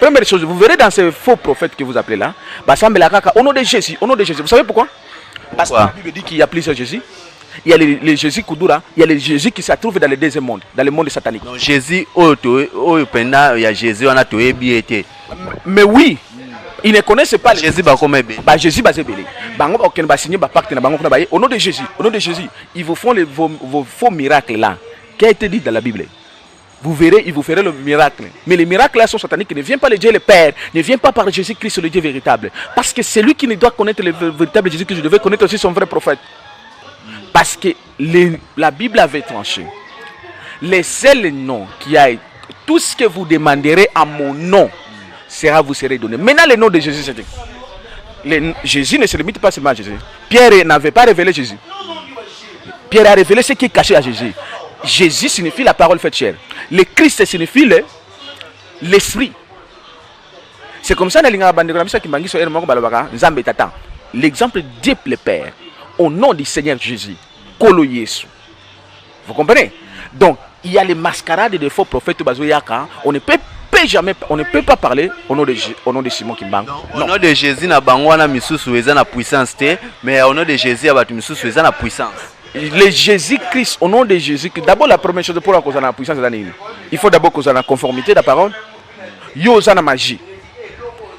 Première chose, vous verrez dans ces faux prophètes que vous appelez là, au nom de Jésus, au nom de Jésus. Vous savez pourquoi? Parce que la Bible dit qu'il y a plusieurs Jésus. Il y a les Jésus Kudura, il y a les Jésus qui se trouvent dans le deuxième monde, dans le monde satanique. Donc Jésus, il y a Jésus, on a tout été. Mais oui, ils ne connaissent pas Jésus. Jésus basé belé. Au nom de Jésus, ils vous font vos faux miracles là, qui a été dit dans la Bible. Vous verrez, il vous ferez le miracle. Mais les miracles là sont sataniques. Ne viennent pas le Dieu le Père, ne viennent pas par Jésus-Christ le Dieu véritable. Parce que c'est lui qui ne doit connaître le véritable Jésus-Christ, je devais connaître aussi son vrai prophète. Parce que la Bible avait tranché. Les seuls noms qui a, tout ce que vous demanderez à mon nom vous serez donné. Maintenant le nom de Jésus, c'est Jésus ne se limite pas seulement à Jésus. Pierre n'avait pas révélé Jésus. Pierre a révélé ce qui est caché à Jésus. Jésus signifie la parole faite chair. Le Christ signifie l'esprit. C'est comme ça l'exemple Dieu le Père, au nom du Seigneur Jésus. Kolo Yesu. Vous comprenez? Donc, il y a les mascarades des faux prophètes. On ne peut pas parler au nom de Simon Kimbangu. Au nom de Jésus, na bangwana misusu eza na puissance te, mais au nom de Jésus, abatu misusu eza na puissance. Le Jésus-Christ, au nom de Jésus-Christ, d'abord la première chose pour causer la puissance, il faut d'abord causer la conformité de la parole. Yo za na magie.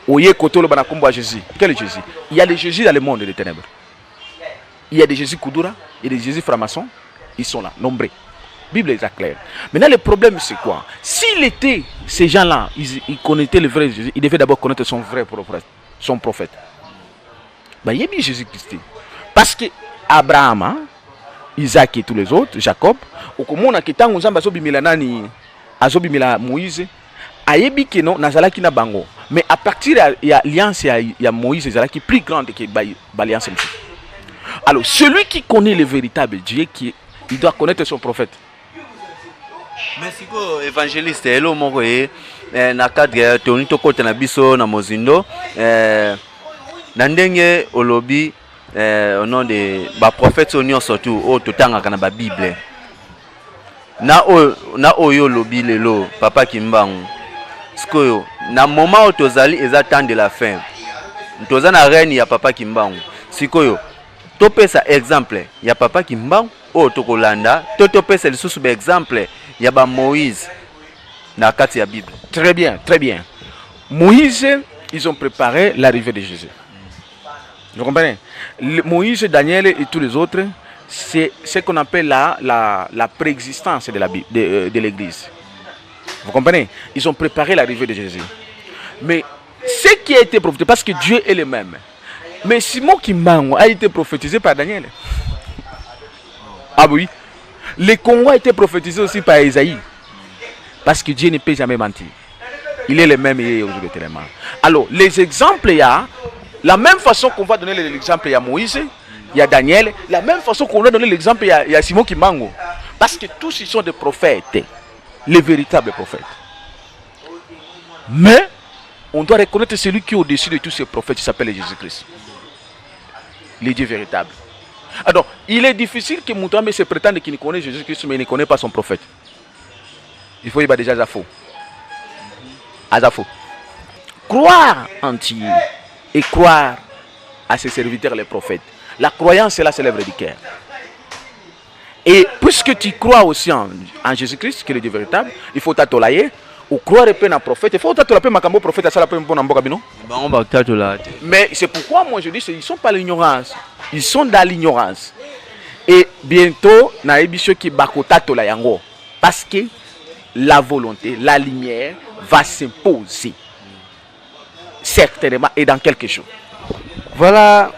Oye koto le banakombo à Jésus. Quel est Jésus? Il y a des Jésus dans le monde des ténèbres. Il y a des Jésus Koudoura, il y a des Jésus francs-maçons. Ils sont là, nombreux. La Bible est claire. Maintenant, le problème, c'est quoi? S'il était, ces gens-là, ils connaissaient le vrai Jésus, ils devaient d'abord connaître son vrai prophète, son prophète. Ben, il y a bien Jésus-Christ. Parce que Abraham, Isaac et tous les autres, Jacob, au moment où on a Moïse, ayebi que non, nazalaki na bango. Mais à partir de l'alliance, il y a Moïse, qui est plus grande que l'alliance. Alors, celui qui connaît le véritable Dieu, il doit connaître son prophète. Merci beaucoup, évangéliste. Hello, moko na cadre toni tokota na biso na mozindo. Na ndenge olobi au nom de ba prophètes onyo surtout au totanga na ba Bible. Na oyo lobi lelo papa Kimbangu. Skoyo na moment où tozali eza temps de la fin. Toza na reine ya papa Kimbangu. Sikoyo topesa exemple ya papa Kimbangu o tokolanda topesa lisusu ba exemple ya ba Moïse na kati ya Bible. Très bien, très bien. Moïse, ils ont préparé l'arrivée de Jésus. Vous comprenez? Moïse, Daniel et tous les autres, c'est ce qu'on appelle la préexistence de l'Église. Vous comprenez? Ils ont préparé l'arrivée de Jésus. Mais ce qui a été prophétisé, parce que Dieu est le même. Mais Simon Kimbangu a été prophétisé par Daniel. Ah oui. Le Congo a été prophétisé aussi par Isaïe. Parce que Dieu ne peut jamais mentir. Il est le même hier et aujourd'hui tellement. Alors, les exemples, il y a la même façon qu'on va donner l'exemple, il y a Moïse, il y a Daniel, la même façon qu'on va donner l'exemple, il y a Simon Kimbangu. Parce que tous ils sont des prophètes, les véritables prophètes. Mais, on doit reconnaître celui qui est au-dessus de tous ces prophètes, il s'appelle Jésus-Christ. Le Dieu véritable. Alors, il est difficile que Moutamé se prétende qu'il connaît Jésus-Christ, mais il ne connaît pas son prophète. Il faut y avoir déjà Azafo. Azafo. Croire en Dieu et croire à ses serviteurs, les prophètes. La croyance, c'est là, c'est l'œuvre du cœur. Et puisque tu crois aussi en Jésus-Christ, qui est le Dieu véritable, il faut t'atolayer. Ou croire un un prophète, il faut t'atolayer un prophète, ça peut bon en mais c'est pourquoi moi je dis ils sont pas l'ignorance, ils sont dans l'ignorance. Et bientôt na ebisho ki bakota tola yango parce que la volonté, la lumière va s'imposer certainement et dans quelque chose. Voilà,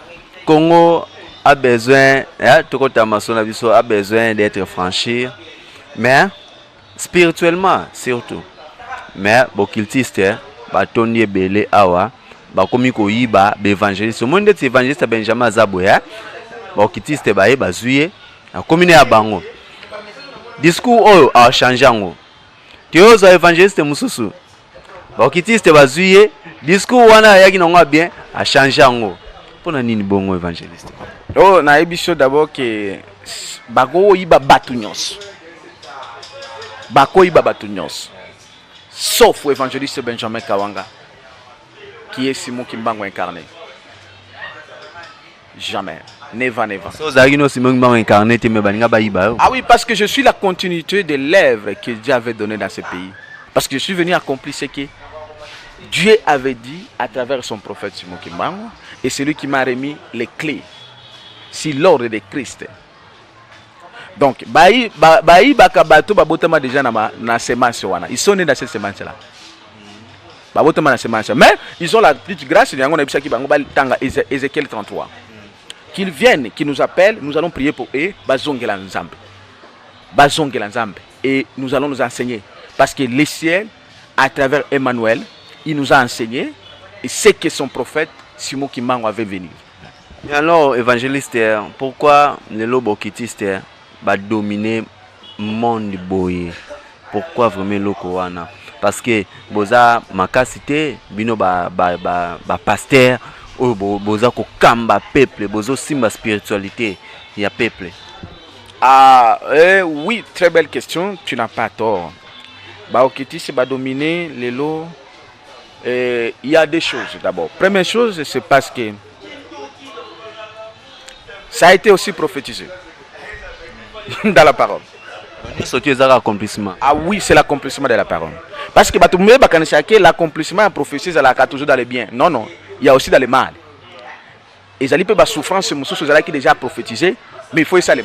Congo a besoin, a besoin d'être franchi, mais spirituellement surtout. Mais bokiltiste batondi ebele awa bakomi koyiba l'évangéliste monde de évangéliste Benjamin Zaboya bokiltiste baye bazuye akomi ne ya bango discours oyo a changer ngo tiozo évangéliste mususu bokiltiste bazuye discours wana yaki nonga bien a changer ngo pona nini bongo évangéliste oh na ebiso d'abord que bako yiba batunyos bako yiba batunyos sauf l'évangéliste Benjamin Kawanga, qui est Simon Kimbangu incarné. Jamais. Never, never. Ah oui, parce que je suis la continuité de l'œuvre que Dieu avait donnée dans ce pays. Parce que je suis venu accomplir ce que Dieu avait dit à travers son prophète Simon Kimbangu. Et c'est lui qui m'a remis les clés sur l'ordre de Christ. Donc, bakabato babotama déjà na semence wana. Ils sont nés dans cette semence là. Babotama na semence. Mais ils ont la petite grâce, on a qui bango tanga Ézéchiel 33. Qu'ils viennent, qu'ils nous appellent, nous allons prier pour eux, bazongela nzambe. Bazongela nzambe et nous allons nous enseigner parce que le ciel à travers Emmanuel, il nous a enseigné et c'est que son prophète Simon Kimbangu avait venu. Et alors évangéliste, pourquoi le lobokitiste ba dominer monde boye. Pourquoi vraiment loko wana? Parce que boza makasité bino ba pasteur ou boza ko kamba peuple, bozo simba spiritualité ya peuple. Ah oui, très belle question, tu n'as pas tort. Bah okiti c'est ba dominer les lots. Il y a des choses d'abord. Première chose, c'est parce que ça a été aussi prophétisé dans la parole. Accomplissement. Ah oui, c'est l'accomplissement de la parole. Parce que l'accomplissement prophétisé toujours dans le bien. Non, non, il y a aussi dans le mal. Et ça peut souffrance qui déjà prophétisé, mais il faut ça les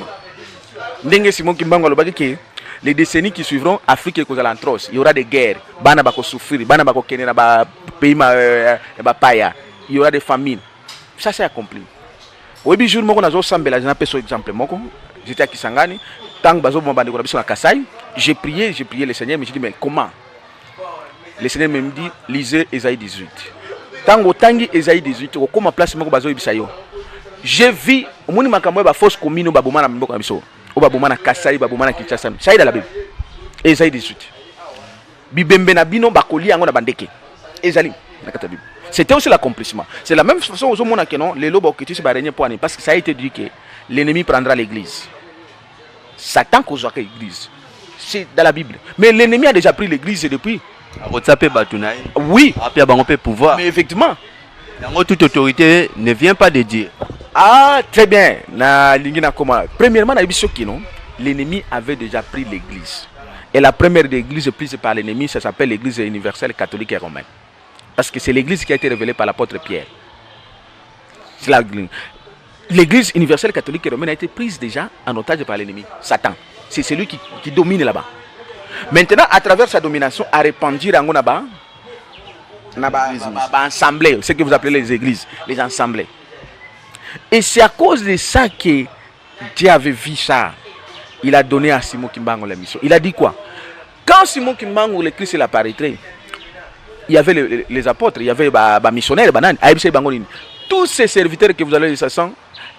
les décennies qui suivront, Afrique est il y aura des guerres, bana bako souffrir, bana bako kenena ba pays ba paya, il y aura des famines. Ça c'est accompli. Au jour moko nazo sambela, je n'appelle exemple moko, j'étais à Kisangani, tant que bazo bomba de sur la Kassai, j'ai prié le Seigneur, mais j'ai dit mais comment? Le Seigneur me dit lisez Ésaïe 18. Tango tangi Ésaïe 18, au comment place moko bazo ibisayo. J'ai vu au moni makambo ba fausse commune ba bomana mboka na biso. Obabumana Kasai, babumana Kinshasa. Ça y est dans la Bible. Ésaïe 18. Bibembe na bino bakoli yango na bandeke. Ezali na kata Bible. C'était aussi l'accomplissement. C'est la même façon aux hommes qui non les lobes qui se barrent pour parce que ça a été dit que l'ennemi prendra l'église. Satan causera l'église. C'est dans la Bible. Mais l'ennemi a déjà pris l'église depuis. Oui. Pouvoir. Mais effectivement. Toute autorité ne vient pas de Dieu. Ah, très bien. Premièrement, l'ennemi avait déjà pris l'église. Et la première église prise par l'ennemi, ça s'appelle l'église universelle catholique et romaine. Parce que c'est l'église qui a été révélée par l'apôtre Pierre. L'église universelle catholique et romaine a été prise déjà en otage par l'ennemi, Satan. C'est celui qui domine là-bas. Maintenant, à travers sa domination, a répandu là-bas, assemblée, ce que vous appelez les églises, les assemblées. Et c'est à cause de ça que Dieu avait vu ça. Il a donné à Simon Kimbango la mission. Il a dit quoi? Quand Simon Kimbango, le Christ, il apparaîtrait, il y avait les apôtres, il y avait les missionnaires, tous ces serviteurs que vous allez dire,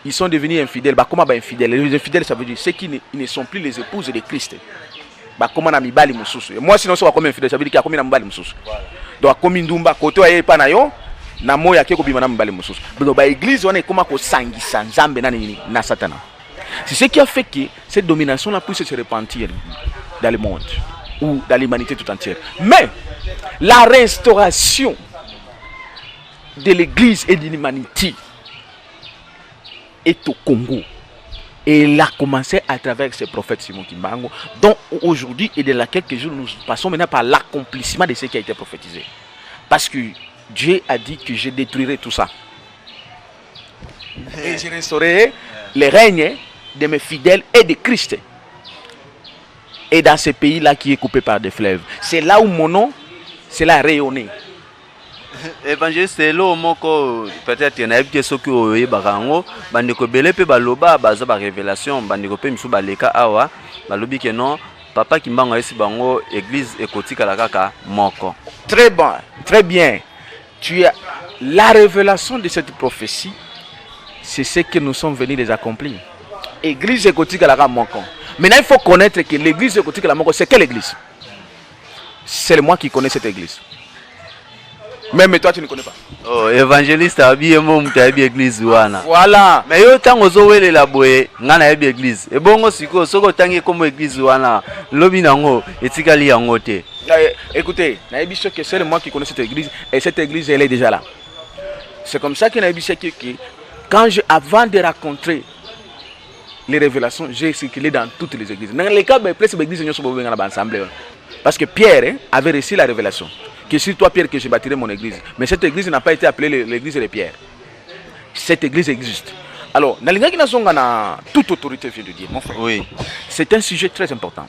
ils sont devenus infidèles. Comment infidèles? Les infidèles, ça veut dire ceux qui ne sont plus les épouses de Christ. Comment moi, sinon, ça va comme infidèle, ça veut dire qu'il y a combien de moussous. Donc, comme Ndumba, côté aye panayo, na moya ke ko bimana mbale mususu. Donc ba église on est comme ko sangisa nzambe na satana. C'est ce qui a fait que cette domination là puisse se répandre dans le monde ou dans l'humanité tout entière. Mais la restauration de l'église et de l'humanité est au Congo. Et il a commencé à travers ce prophète Simon Kimbango, dont aujourd'hui et de là quelques jours nous passons maintenant par l'accomplissement de ce qui a été prophétisé. Parce que Dieu a dit que je détruirai tout ça. Et je restaurerai le règne de mes fidèles et de Christ. Et dans ce pays-là qui est coupé par des fleuves. C'est là où mon nom, c'est là rayonné. Évangéliste lo moko peut-être na yebite soki oye barango bandeko belé pe baloba baza ba révélation bandeko pe misu baleka awa balobi ke non papa Kimbango esi bango église ekotika la kaka moko. Très bon, très bien. Tu as la révélation de cette prophétie, c'est ce que nous sommes venus les accomplir. Église ekotika la kaka moko. Maintenant il faut connaître que l'église ekotika la moko c'est quelle église? C'est moi qui connais cette église. Même toi tu ne connais pas. Oh, évangéliste habillé mon tabi église wana. Voilà. Mais yo tango zo wele la boye ngana yebi église. E bongo siko soko tangi comme église wana lobi nango etikali yango te. Écoutez, na yebi que c'est moi qui connais cette église et cette église elle est déjà là. C'est comme ça que na yebi que quand avant de rencontrer les révélations, j'ai circulé dans toutes les églises. Dans les cas presque l'église nous sommes venus ensemble. Parce que Pierre avait reçu la révélation. Que sur toi, Pierre, que je bâtirai mon église. Mais cette église n'a pas été appelée l'église de Pierre. Cette église existe. Alors, toute autorité vient de Dieu, mon frère. Oui. C'est un sujet très important.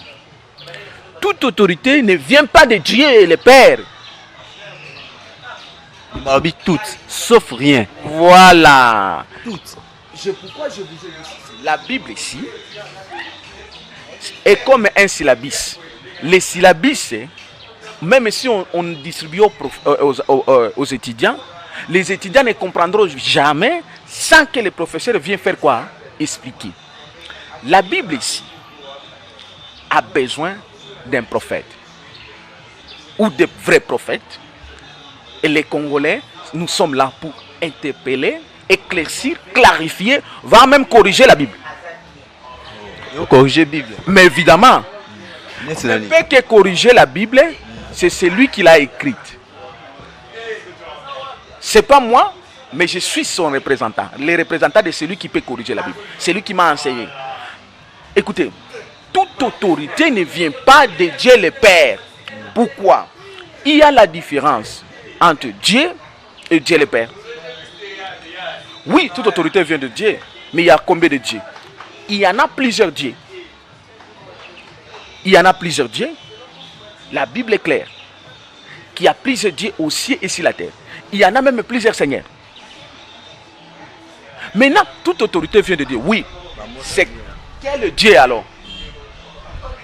Toute autorité ne vient pas de Dieu, le Père. Toutes, sauf rien. Voilà. Toutes. Pourquoi je vous ai dit la Bible ici est comme un syllabis. Les syllabis, même si on distribue aux étudiants, les étudiants ne comprendront jamais sans que le professeur vienne faire quoi? Expliquer. La Bible ici a besoin d'un prophète ou de vrais prophètes. Et les Congolais, nous sommes là pour interpeller, éclaircir, clarifier, voire même corriger la Bible. Corriger la Bible. Mais évidemment, ne peut que corriger la Bible, c'est celui qui l'a écrite. C'est pas moi, mais je suis son représentant. Le représentant de celui qui peut corriger la Bible. C'est lui qui m'a enseigné. Écoutez, toute autorité ne vient pas de Dieu le Père. Pourquoi? Il y a la différence entre Dieu et Dieu le Père. Oui, toute autorité vient de Dieu, mais il y a combien de dieux? Il y en a plusieurs dieux. Il y en a plusieurs dieux. La Bible est claire qu'il y a plusieurs dieux au ciel et sur la terre. Il y en a même plusieurs seigneurs. Maintenant, toute autorité vient de Dieu. Oui. C'est quel Dieu alors?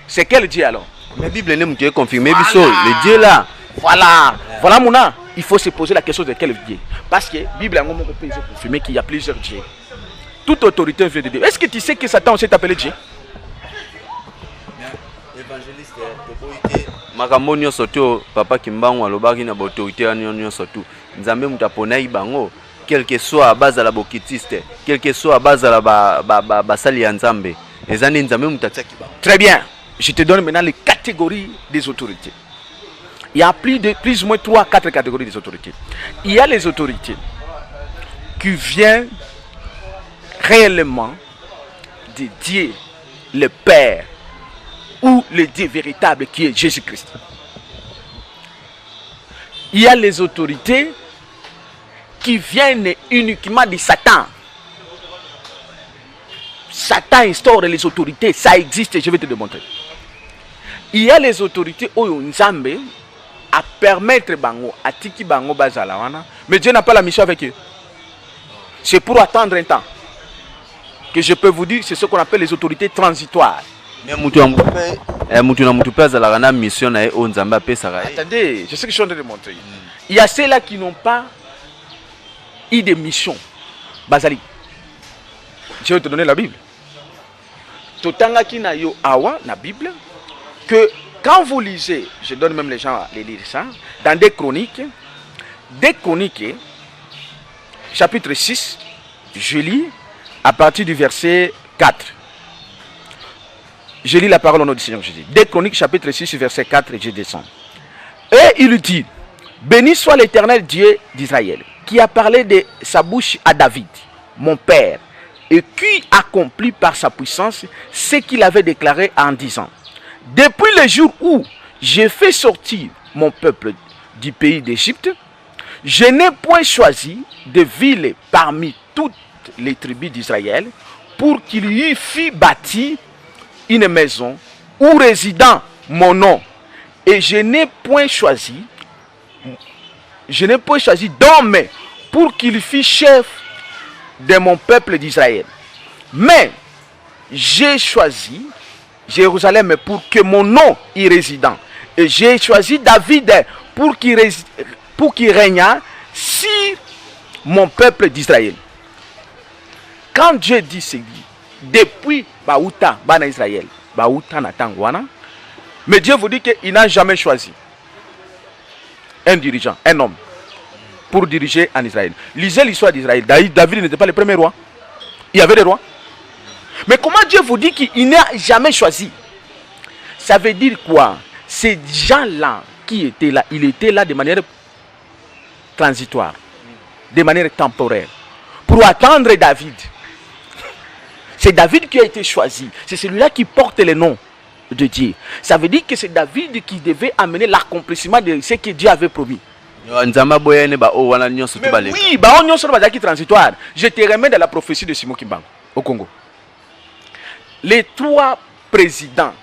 C'est quel Dieu alors? Mais la Bible n'est pas confirmée. Le Dieu là. Voilà. Voilà mon âme. Il faut se poser la question de quel Dieu. Parce que la Bible a confirmé qu'il y a plusieurs dieux. Toute autorité vient de Dieu. Est-ce que tu sais que Satan s'est appelé Dieu? Évangéliste, makambo nyonso to papa Kimbangu alobaki na autorité nyonso to nzambe mutapona ibango quel que soit base la bokitiste quel que soit base la basali ya nzambe ezani nzambe mutatiaki bango. Très bien. Je te donne maintenant les catégories des autorités. Il y a plus ou moins 3-4 catégories des autorités. Il y a les autorités qui viennent réellement de Dieu le Père ou le Dieu véritable qui est Jésus-Christ. Il y a les autorités qui viennent uniquement de Satan. Satan instaure les autorités, ça existe, je vais te démontrer. Il y a les autorités où Nzambe à permettre bango, à tiki bango bazalawana, mais Dieu n'a pas la mission avec eux. C'est pour attendre un temps. Que je peux vous dire, c'est ce qu'on appelle les autorités transitoires. Attendez, je sais que je suis en train de montrer. Il y a ceux-là qui n'ont pas eu de mission. Bazali. Je vais te donner la Bible. Totanga ki na yo awa na Bible que quand vous lisez, je donne même les gens à lire ça, dans des chroniques, chapitre 6, je lis à partir du verset 4. Je lis la parole au nom du Seigneur Jésus. Des Chroniques, chapitre 6, verset 4, et je descends. Et il dit, béni soit l'Éternel Dieu d'Israël, qui a parlé de sa bouche à David, mon père, et qui accomplit par sa puissance ce qu'il avait déclaré en disant, depuis le jour où j'ai fait sortir mon peuple du pays d'Égypte, je n'ai point choisi de ville parmi toutes les tribus d'Israël pour qu'il y fût bâti une maison où résidant mon nom. Et je n'ai point choisi d'homme pour qu'il fût chef de mon peuple d'Israël. Mais j'ai choisi Jérusalem pour que mon nom y résidant. Et j'ai choisi David pour qu'il régnât sur mon peuple d'Israël. Quand Dieu dit c'est dit, depuis Baouta, Bana Israël, Baouta Natangwana, mais Dieu vous dit qu'il n'a jamais choisi un dirigeant, un homme, pour diriger en Israël. Lisez l'histoire d'Israël. David n'était pas le premier roi. Il y avait des rois. Mais comment Dieu vous dit qu'il n'a jamais choisi? Ça veut dire quoi? Ces gens-là qui étaient là, il était là de manière transitoire, de manière temporaire, pour attendre David. C'est David qui a été choisi. C'est celui-là qui porte le nom de Dieu. Ça veut dire que c'est David qui devait amener l'accomplissement de ce que Dieu avait promis. Mais oui, qui transitoire. Je te remets dans la prophétie de Simon Kimbangu au Congo. Les 3 présidents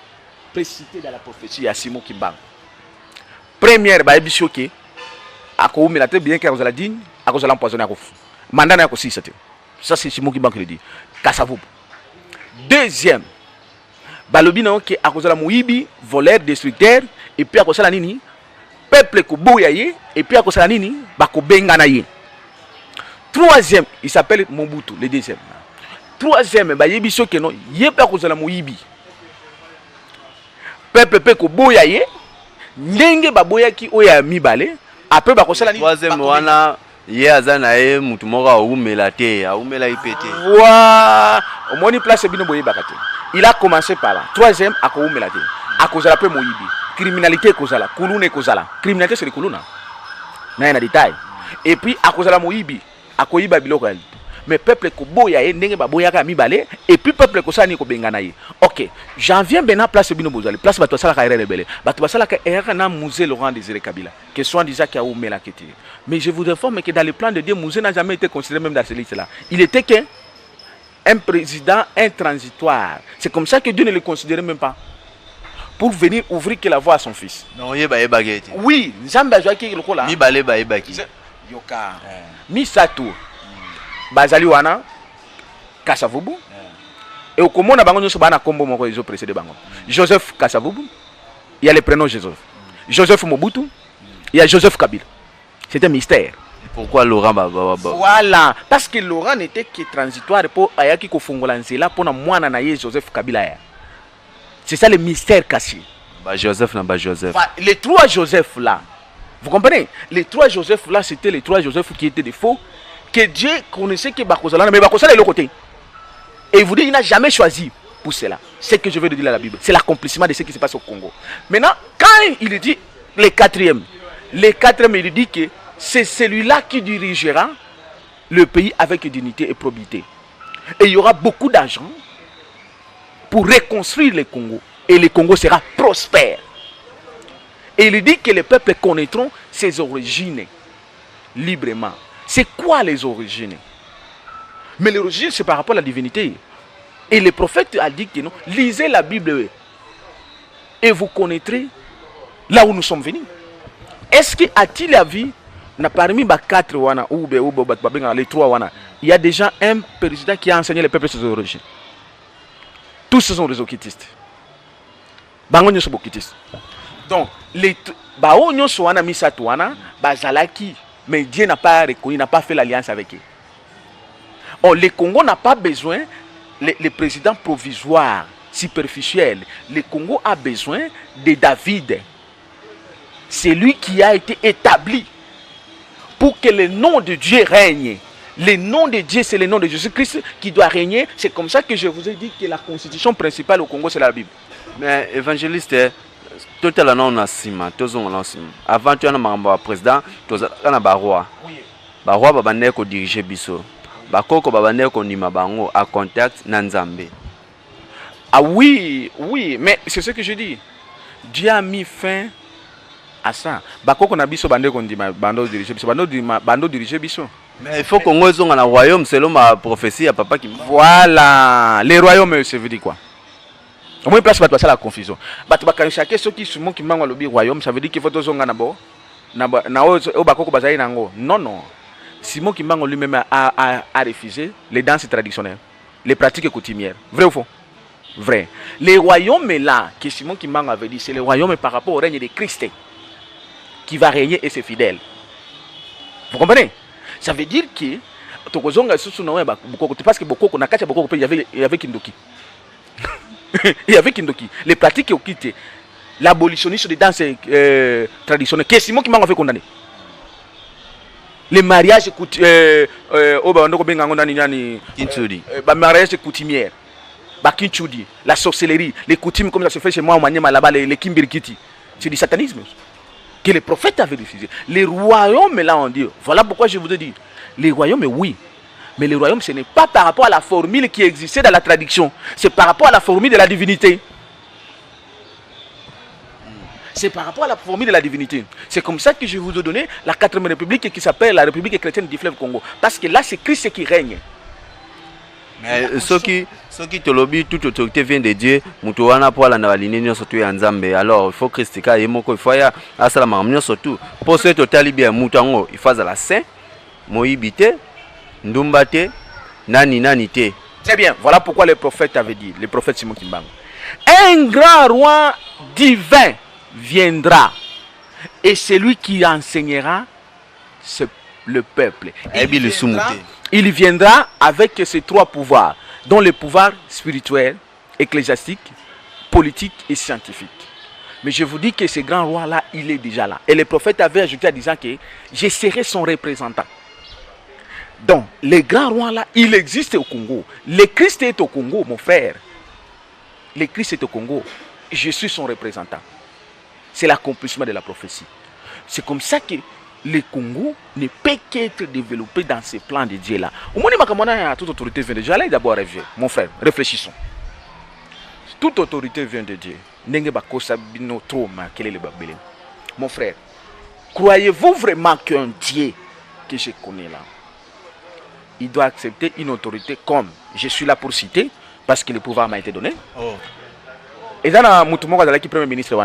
précités dans la prophétie à Simon Kimbangu. Première, Bishoke, à Koumela, très bien qu'elle a dit, à cause de l'empoisonner à Kouf. Mandana aussi, ça c'est Simon Kimbangu qui le dit. Kassavou. Deuxième, Balobina qui a cause de la Mouibi, voleur, destructeur, et puis à cause de la Nini, peuple Kobouyaye, et puis à cause de la Nini, Bako Benganaye. Troisième, il s'appelle Mobutu, le deuxième. Troisième, Bayebi Soke non, il est à cause de la Mouibi. peuple pe ko boya ye ndenge baboya ki oya mibale après bakosala ni troisième wana ye aza na ye mutu moko aumela te aumela ipete wa omoni place bino boye bakate il a commencé par là troisième akoumela te akozala pe moyibi criminalité kozala kuluna kozala criminalité c'est le kuluna na détail et puis akozala moyibi akoyiba biloko ya mais peuple ko boya ye ndenge baboyaka mibale et puis peuple ko sani ko bengana ye OK j'en viens maintenant place bino bozali place bato sala ka rebelle bato basala ka era na musée Laurent Désiré Kabila que soit disant qu'il a oumela kete mais je vous informe que dans le plan de Dieu Musée n'a jamais été considéré même dans ce liste là il était qu'un président intransitoire c'est comme ça que Dieu ne le considérait même pas pour venir ouvrir que la voie à son fils non ye ba bagete oui nzamba joaki le kola mi balé ba baki yoka mi sato bazali wana Kasavubu et au komona bango nyoso bana kombo moko ezo précédé bango Joseph Kasavubu il y a le prénom Joseph Mobutu il y a Joseph Kabila c'était un mystère pourquoi Laurent voilà parce que Laurent n'était que transitoire pour ayaki ko fongola nzela pona mwana na ye Joseph Kabila ya c'est ça le mystère caché Joseph na Joseph les trois Joseph là vous comprenez les trois Joseph là c'était les trois Joseph qui étaient des faux que Dieu connaissait que Bakozala, mais Bakozala est le côté. Et vous dites, il n'a jamais choisi pour cela. C'est ce que je veux dire à la Bible. C'est l'accomplissement de ce qui se passe au Congo. Maintenant, quand il dit le quatrième, il dit que c'est celui-là qui dirigera le pays avec dignité et probité. Et il y aura beaucoup d'argent pour reconstruire le Congo. Et le Congo sera prospère. Et il dit que les peuples connaîtront ses origines librement. C'est quoi les origines? Mais l'origine, c'est par rapport à la divinité. Et le prophète a dit que non, lisez la Bible et vous connaîtrez là où nous sommes venus. Est-ce qu'il a vu, parmi les 4 wana, ou les 3 wana, il y a déjà un président qui a enseigné les peuples ses origines? Tous ce sont des okitistes. Bango sont okitistes. Donc, les baonyo soana misatouana, bazalaki. Mais Dieu n'a pas reconnu, n'a pas fait l'alliance avec eux. Or, le Congo n'a pas besoin le président provisoire, superficiel. Le Congo a besoin de David. C'est lui qui a été établi pour que le nom de Dieu règne. Le nom de Dieu, c'est le nom de Jésus-Christ qui doit régner. C'est comme ça que je vous ai dit que la constitution principale au Congo, c'est la Bible. Mais évangéliste, total non nasima tozonga nasima avant tu as un président tozana baroi baroi babane ko diriger biso bakoko babane ko ndima bango à contact na Nzambe. Ah oui mais c'est ce que je dis, Dieu a mis fin à ça. Bakoko na biso bande ko ndima bando diriger biso bando diriger biso. Mais il faut qu'on ait un royaume selon ma prophétie à papa qui voilà les royaumes ça veut dire quoi? Au moins place bato la confusion. Bato bakanishake soki sumo ki mango lobi royaume, ça veut dire qu'il faut tozonga na bo na o bakoko bazali nango. Non. Simon Kimbango lui-même a refusé les danses traditionnelles, les pratiques coutumières. Vrai ou faux? Vrai. Les royaumes là que Simon Kimbango avait dit, c'est le royaume par rapport au règne de Christ qui va régner et ses fidèles. Vous comprenez? Ça veut dire que tokozonga susu na bakoko parce que bokoko na kacha bokoko il y avait Kindoki. Il y avait Kindoki. Les pratiques qui ont quitté l'abolitionnisme des danses traditionnelles. Qu'est-ce qui m'a fait condamner? Les mariages coutumiers, la sorcellerie, les coutumes comme ça se fait chez moi au Maniema là-bas, les Kimbirikiti. C'est du satanisme que les prophètes avaient refusé. Les royaumes, là, on dit, voilà pourquoi je vous ai dit, les royaumes, oui. Mais le royaume, ce n'est pas par rapport à la formule qui existait dans la traduction. C'est par rapport à la formule de la divinité. C'est par rapport à la formule de la divinité. C'est comme ça que je vous ai donné la 4e république qui s'appelle la République chrétienne du fleuve Congo. Parce que là, c'est Christ qui règne. Mais ceux qui te lobby, toute autorité vient de Dieu. Mutuana pour la navaline surtout en Zambé. Alors il faut Christ qui est moko il faut ya asala mamnyo surtout. Pour ce total bien mutango il faut à la saint moibité ndumbate nani te. Très bien. Voilà pourquoi le prophète avait dit, le prophète Simon Kimbango, un grand roi divin viendra et c'est lui qui enseignera le peuple. Il viendra avec ces 3 pouvoirs, dont le pouvoir spirituel, ecclésiastique, politique et scientifique. Mais je vous dis que ce grand roi-là, il est déjà là. Et le prophète avait ajouté en disant que je serai son représentant. Donc, le grand roi-là, il existe au Congo. Le Christ est au Congo, mon frère. Le Christ est au Congo. Je suis son représentant. C'est l'accomplissement de la prophétie. C'est comme ça que le Congo ne peut qu'être développé dans ce plan de Dieu-là. Au moment où toute autorité vient de Dieu, allez d'abord rêver. Mon frère, réfléchissons. Toute autorité vient de Dieu. Mon frère, croyez-vous vraiment qu'un Dieu que je connais là, il doit accepter une autorité comme je suis là pour citer, parce que le pouvoir m'a été donné. Et dans le Moutoumoko, qui est premier ministre,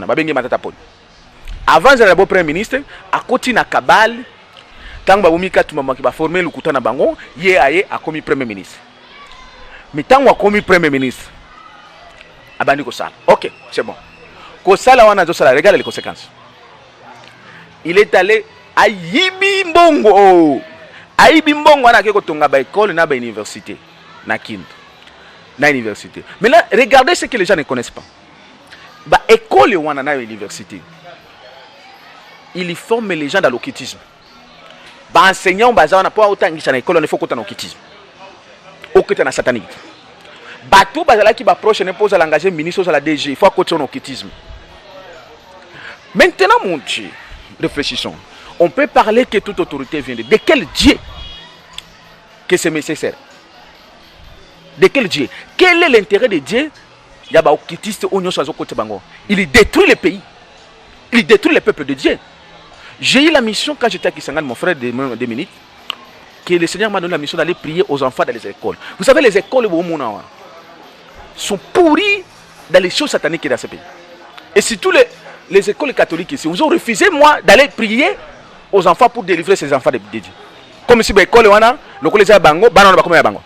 avant d'être premier ministre, à côté de Kabal, tant que va former le Koutana Bango, il a commis premier ministre. Mais tant qu'il a commis premier ministre, abandi Kosala. Ok, c'est bon. Kosala, on a dit ça, regarde les conséquences. Il est allé à Yibimbongo. À Yibimbongo, on a dit qu'on a une école, on a une université. Na Kindu. Na université. Mais là, regardez ce que les gens ne connaissent pas. Bah, école, on a une université. Il forme les gens dans l'occultisme. Bah, enseignant, bah, on n'a pas autant de l'école, on a faut qu'on ait l'occultisme. Occultisme na satanique. Bateau bazala qui va proche ne pose à l'engager ministre à la DG, il faut continuer l'occultisme. Maintenant, mon Dieu, réfléchissons. On peut parler que toute autorité vient de quel Dieu que c'est nécessaire? De quel Dieu? Quel est l'intérêt de Dieu? Il y a des occultistes il détruit le pays. Il détruit le peuple de Dieu. J'ai eu la mission quand j'étais à Kisangani, mon frère, de minutes, que le Seigneur m'a donné la mission d'aller prier aux enfants dans les écoles. Vous savez, les écoles sont pourries dans les choses sataniques dans ce pays. Et surtout les écoles catholiques ici, vous ont refusé, moi, d'aller prier aux enfants pour délivrer ces enfants de Dieu. Comme si l'école, l'école est bango, banane va bango.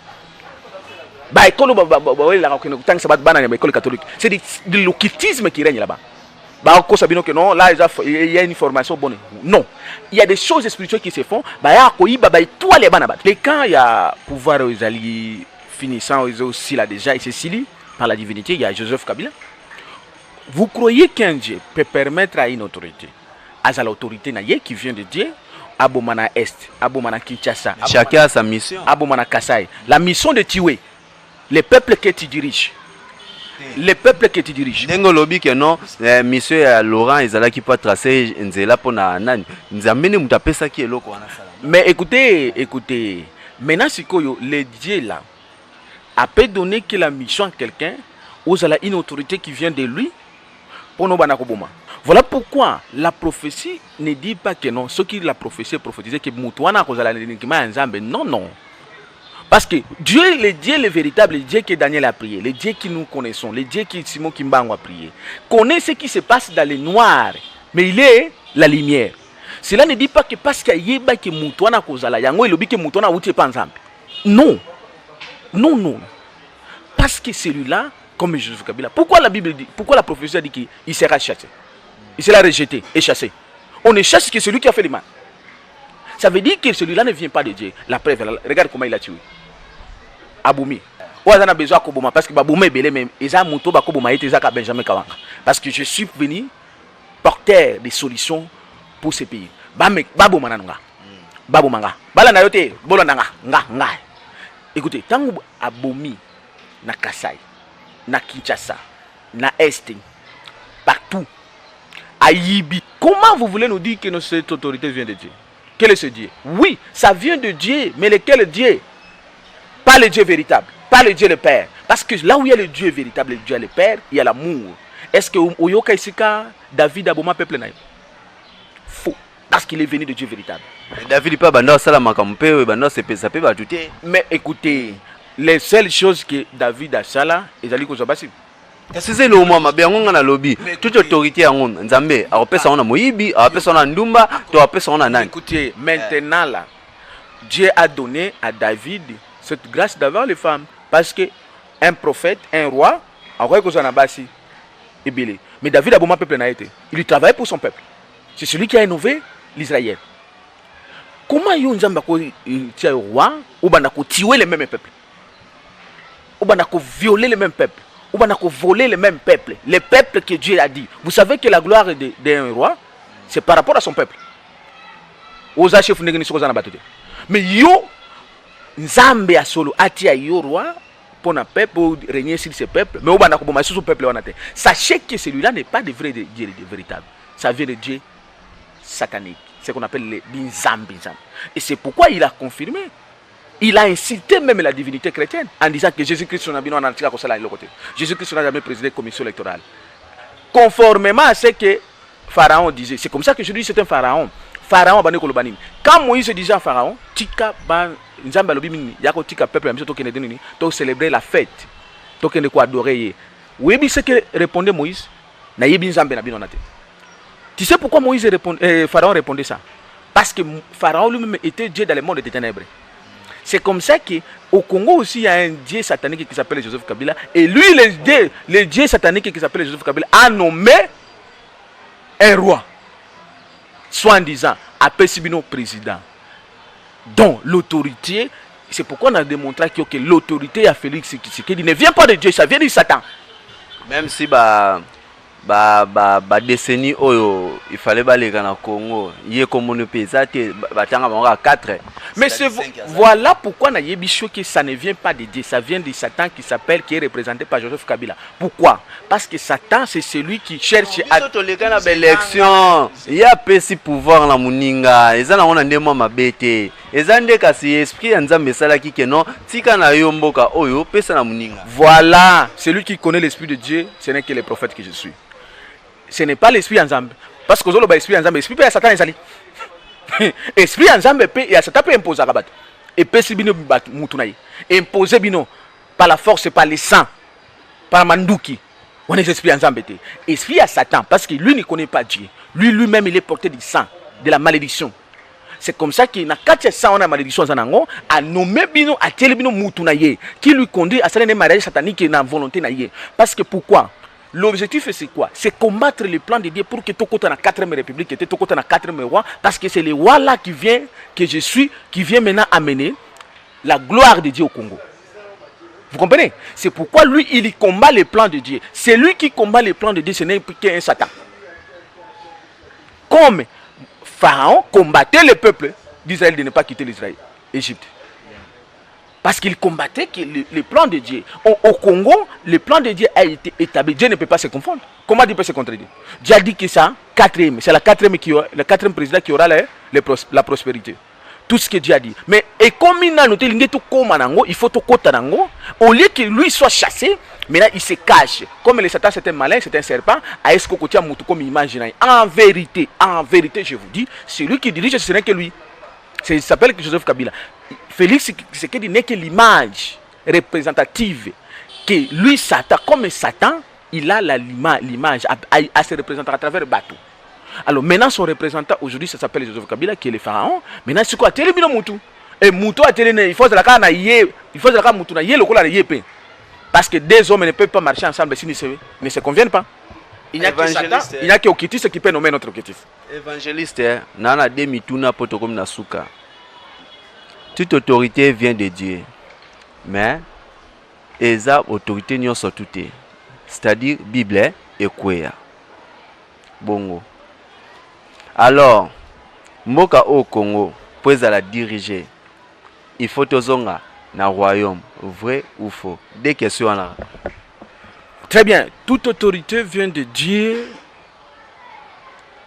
L'école catholique, c'est de l'occultisme qui règne là-bas. Non, là, il y a une formation bonne. Non. Il y a des choses spirituelles qui se font. Et quand il y a pouvoir finissant aussi là déjà, il se silie par la divinité, il y a Joseph Kabila. Vous croyez qu'un Dieu peut permettre à une autorité, à l'autorité qui vient de Dieu, à Bomana Est, à Bomana Kinshasa, chacun a sa mission. À Bomana Kassai, la mission de tuer les peuples que tu diriges. Les peuples que tu diriges. Dengo lobby que non, monsieur Laurent Ezala qui peut tracer nzela pour na nani. Nzamene mutape ça qui est loko wana sala. Mais écoutez, maintenant si le Dieu là a peut donner que la mission à quelqu'un, ou à une autorité qui vient de lui pour nous banakoboma. Voilà pourquoi la prophétie ne dit pas que non, ce qui la prophétie prophétisé que mutwana kozala nikima nzambe. Non. Parce que Dieu, le véritable Dieu que Daniel a prié, le Dieu que nous connaissons, le Dieu que Simon Kimbango a prié, connaît ce qui se passe dans le noir, mais il est la lumière. Cela ne dit pas que parce qu'il y a que Moutouana Kozala, Yango et que Moutouana Outé Panzambe. Non. Parce que celui-là, comme Joseph Kabila, pourquoi la Bible dit, pourquoi la prophétie a dit qu'il sera chassé? Il sera rejeté et chassé. On ne chasse que celui qui a fait le mal. Ça veut dire que celui-là ne vient pas de Dieu. La preuve, regarde comment il a tué. Aboumi. On a besoin de Koboma parce que Babouma est belé même. Eza Mouto Bakoboma et Ezaka Benjamin Kawanga. Parce que je suis venu porteur des solutions pour ce pays. Babouma nanga. Baboumanga. Bala na yote bolo nanga. Nga. Écoutez, tant Aboumi na Kassai, na Kinshasa, na Est, partout, à Yibi. Comment vous voulez nous dire que cette autorité vient de Dieu? Quel est ce Dieu? Oui, ça vient de Dieu, mais lequel Dieu? Pas le Dieu véritable, pas le Dieu le Père. Parce que là où il y a le Dieu véritable, le Dieu le Père, il y a l'amour. Est-ce que Oyoka Isika, David Aboma peuple naïf? Faux. Parce qu'il est venu de Dieu véritable. David pas banda salama kampe, banda ça peut ajouter. Mais écoutez, les seules choses que David a sala, ils allaient qu'on basi. C'est le moment ma bien na lobby. Toute autorité en Nzambe, a repesa on a Moyibi, a repesa on a Ndumba, to a repesa on a Nani. Écoutez, maintenant là, Dieu a donné à David cette grâce d'avoir les femmes. Parce que un prophète, un roi, mais David a bon peuple n'a été. Il travaille pour son peuple. C'est celui qui a innové l'Israël. Comment il y a un roi ou tuer les mêmes peuples? Ou violer les mêmes peuples? ou on a volé le même peuple, le peuple que Dieu a dit. Vous savez que la gloire d'un roi, c'est par rapport à son peuple. Mais yo, Nzambe a solo atia yo roi pour un peuple, pour régner sur ce peuple, mais on a commencé sur ce peuple. Sachez que celui-là n'est pas de vrai Dieu véritable. Ça vient de Dieu satanique. C'est ce qu'on appelle les Nzambe. Et c'est pourquoi il a confirmé. Il a incité même la divinité chrétienne en disant que Jésus-Christ Jésus-Christ n'a jamais présidé la commission électorale. Conformément à ce que Pharaon disait. C'est comme ça que je dis c'est un pharaon. Pharaon bane kolobanini. Quand Moïse disait à Pharaon, tika ban nzamba lobi mini yako tika peuple la mission to kende nini to célébrer la fête. To kende ko adorer. Oui, ce que répondait Moïse na yebi nzambe na bino na te. Tu sais pourquoi Pharaon répondait ça? Parce que Pharaon lui-même était Dieu dans le monde des ténèbres. C'est comme ça qu'au Congo aussi, il y a un dieu satanique qui s'appelle Joseph Kabila. Et lui, le dieu satanique qui s'appelle Joseph Kabila a nommé un roi. Soit en disant, appelle Sibino président. Donc, l'autorité, c'est pourquoi on a démontré que l'autorité à Félix Tshisekedi ne vient pas de Dieu, ça vient de Satan. Même si décennie oyo il fallait baléga na Congo yé comme on peut ça batanga bango 4. Mais voilà pourquoi na yebicho que ça ne vient pas de Dieu, ça vient de Satan qui s'appelle, qui est représenté par Joseph Kabila. Pourquoi? Parce que Satan c'est celui qui cherche à toléga na élection. Il y a pesi pouvoir na muninga, ezana ona ndemo mabete. Ezande kasi esprit nzambe salaki que non, tika na yomboka oyo pesa na muninga. Voilà, celui qui connaît l'esprit de Dieu, ce n'est que le prophète que je suis. Ce n'est pas l'esprit ensemble. Parce que l'esprit ensemble, l'esprit peut Satan est esprit ensemble et Satan peut imposer à Rabat. Et peut si bino mutunaï. Imposer bino par la force, par le sang, par Mandouki. On est esprit ensemble. Esprit à Satan parce que lui ne connaît pas Dieu. Lui-même il est porté du sang, de la malédiction. C'est comme ça qu'il n'a qu'à ça on a malédiction zanango a nommé bino a tel bino mutunaï qui lui conduit à ça un mariage satanique et na volonté naïe. Parce que pourquoi? L'objectif c'est quoi? C'est combattre les plans de Dieu pour que Tokota na 4e république et Tokota na 4e roi, parce que c'est le roi là qui vient, que je suis, qui vient maintenant amener la gloire de Dieu au Congo. Vous comprenez? C'est pourquoi lui il combat les plans de Dieu. C'est lui qui combat les plans de Dieu, ce n'est qu'un Satan. Comme Pharaon combattait le peuple d'Israël de ne pas quitter l'Israël, Égypte. Parce qu'il combattait les plans de Dieu. Au Congo, le plan de Dieu a été établi. Dieu ne peut pas se confondre. Comment Dieu peut se contredire? Dieu a dit que ça, c'est le quatrième président qui aura la prospérité. Tout ce que Dieu a dit. Mais et comme il a noté, il faut tout côté nango. Au lieu que lui soit chassé, maintenant il se cache. Comme le Satan c'est un malin, c'est un serpent, à ce qu'on tient comme image. En vérité, je vous dis, celui qui dirige, ce n'est que lui. Il s'appelle Joseph Kabila. Félix Tshisekedi n'est que l'image représentative que lui, Satan, comme Satan, il a l'image à se représenter à travers Batou. Alors maintenant, son représentant aujourd'hui, ça s'appelle Joseph Kabila, qui est le pharaon. Maintenant, c'est quoi? Télé Moutou. Et Moutou a télé, il faut que la Moutou na yé le cola yépé. Parce que deux hommes ne peuvent pas marcher ensemble s'ils ne se conviennent pas. Il n'y a que Satan, il n'y a que Okitis qui peut nommer notre Okitis. Évangéliste, nana demituna potokom nasuka. Toute autorité vient de Dieu. Mais eza autorité n'y sont toutes. C'est-à-dire Bible et Kwea. Bongo. Alors, mboka au Congo, pour la diriger, il faut tozonga na royaume, vrai ou faux? Des questions là. Très bien. Toute autorité vient de Dieu.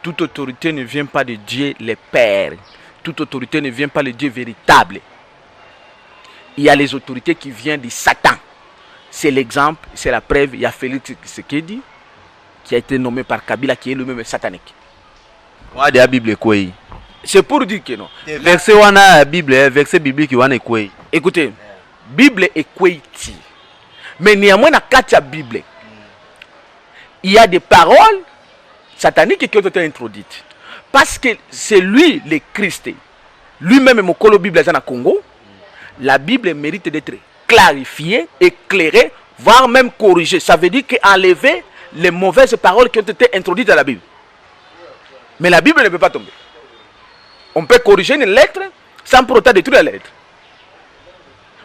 Toute autorité ne vient pas de Dieu le Père. Toute autorité ne vient pas de Dieu véritable. Il y a les autorités qui viennent de Satan. C'est l'exemple, c'est la preuve. Il y a Félix Tshisekedi qui a été nommé par Kabila, qui est lui-même satanique. La Bible quoi? C'est pour dire que non. Verset wana Bible, verset biblique wana quoi? Écoutez, Bible est quoi? Mais néanmoins dans la Bible, il y a des paroles sataniques qui ont été introduites. Parce que c'est lui, le Christ, lui-même, mon Bible dans le Congo, la Bible mérite d'être clarifiée, éclairée, voire même corrigée. Ça veut dire qu'enlever les mauvaises paroles qui ont été introduites dans la Bible. Mais la Bible ne peut pas tomber. On peut corriger une lettre sans pour autant détruire la lettre.